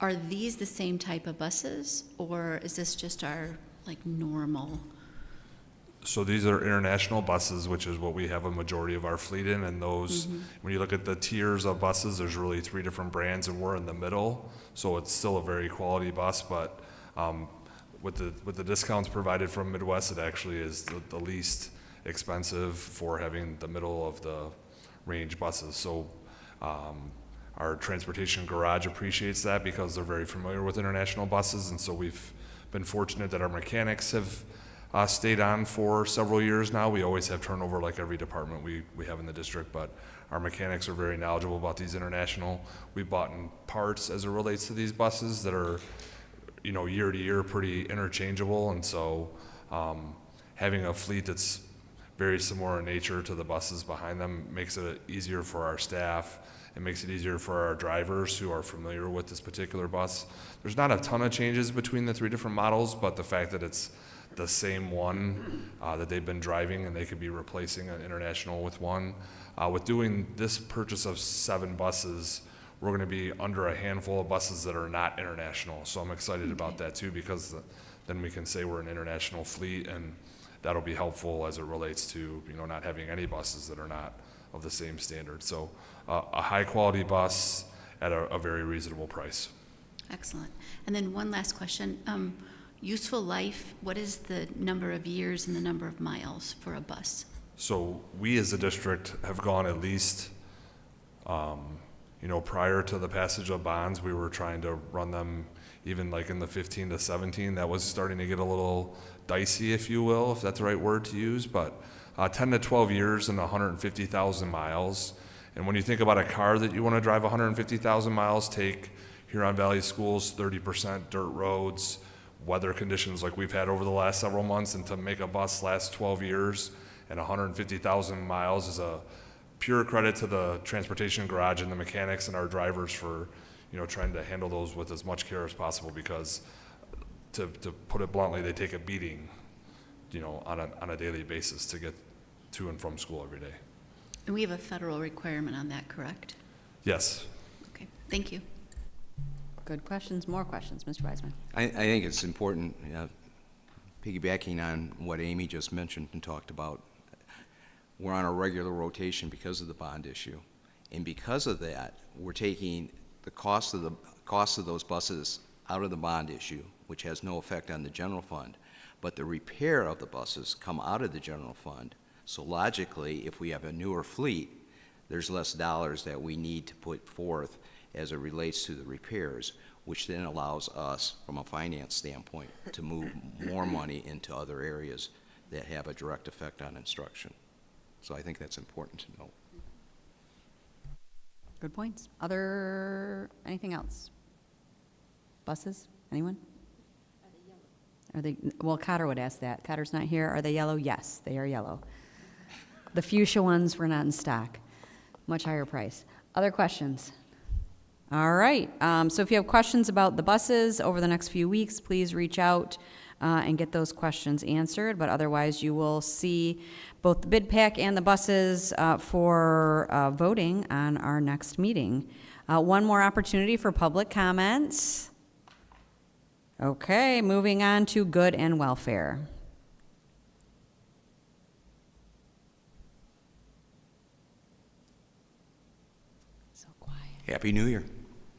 Are these the same type of buses, or is this just our normal? So these are international buses, which is what we have a majority of our fleet in, and those, when you look at the tiers of buses, there's really 3 different brands, and we're in the middle, so it's still a very quality bus, but with the discounts provided from Midwest, it actually is the least expensive for having the middle of the range buses. So our transportation garage appreciates that because they're very familiar with international buses, and so we've been fortunate that our mechanics have stayed on for several years now. We always have turnover like every department we have in the district, but our mechanics are very knowledgeable about these international. We bought in parts as it relates to these buses that are, year to year pretty interchangeable, and so having a fleet that's very similar in nature to the buses behind them makes it easier for our staff. It makes it easier for our drivers who are familiar with this particular bus. There's not a ton of changes between the 3 different models, but the fact that it's the same one that they've been driving, and they could be replacing an international with one. With doing this purchase of 7 buses, we're going to be under a handful of buses that are not international. So I'm excited about that too, because then we can say we're an international fleet, and that'll be helpful as it relates to, you know, not having any buses that are not of the same standard. So a high quality bus at a very reasonable price. Excellent. And then one last question. Useful life, what is the number of years and the number of miles for a bus? So we as a district have gone at least, you know, prior to the passage of bonds, we were trying to run them even like in the 15 to 17. That was starting to get a little dicey, if you will, if that's the right word to use, but 10 to 12 years and 150,000 miles. And when you think about a car that you want to drive 150,000 miles, take Huron Valley Schools, 30% dirt roads, weather conditions like we've had over the last several months, and to make a bus last 12 years and 150,000 miles is a pure credit to the transportation garage and the mechanics and our drivers for, you know, trying to handle those with as much care as possible, because to put it bluntly, they take a beating, you know, on a daily basis to get to and from school every day. And we have a federal requirement on that, correct? Yes. Okay, thank you. Good questions, more questions, Mr. Wiseman. I think it's important, piggybacking on what Amy just mentioned and talked about, we're on a regular rotation because of the bond issue. And because of that, we're taking the cost of those buses out of the bond issue, which has no effect on the general fund. But the repair of the buses come out of the general fund. So logically, if we have a newer fleet, there's less dollars that we need to put forth as it relates to the repairs, which then allows us, from a finance standpoint, to move more money into other areas that have a direct effect on instruction. So I think that's important to know. Good points. Anything else? Buses? Anyone? Are they, well, Cotter would ask that. Cotter's not here. Are they yellow? Yes, they are yellow. The fuchsia ones were not in stock. Much higher price. Other questions? All right. So if you have questions about the buses over the next few weeks, please reach out and get those questions answered. But otherwise, you will see both the bid pack and the buses for voting on our next meeting. One more opportunity for public comments. Okay, moving on to good and welfare. So quiet. Happy New Year.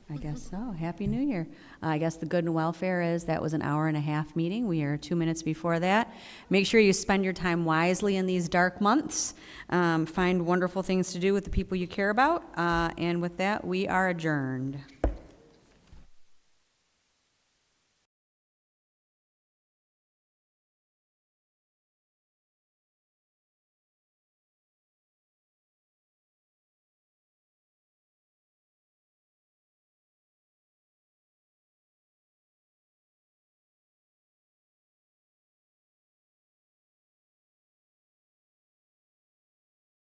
I guess so. Happy New Year. I guess the good and welfare is that was an hour-and-a-half meeting. We are 2 minutes before that. Make sure you spend your time wisely in these dark months. Find wonderful things to do with the people you care about. And with that, we are adjourned.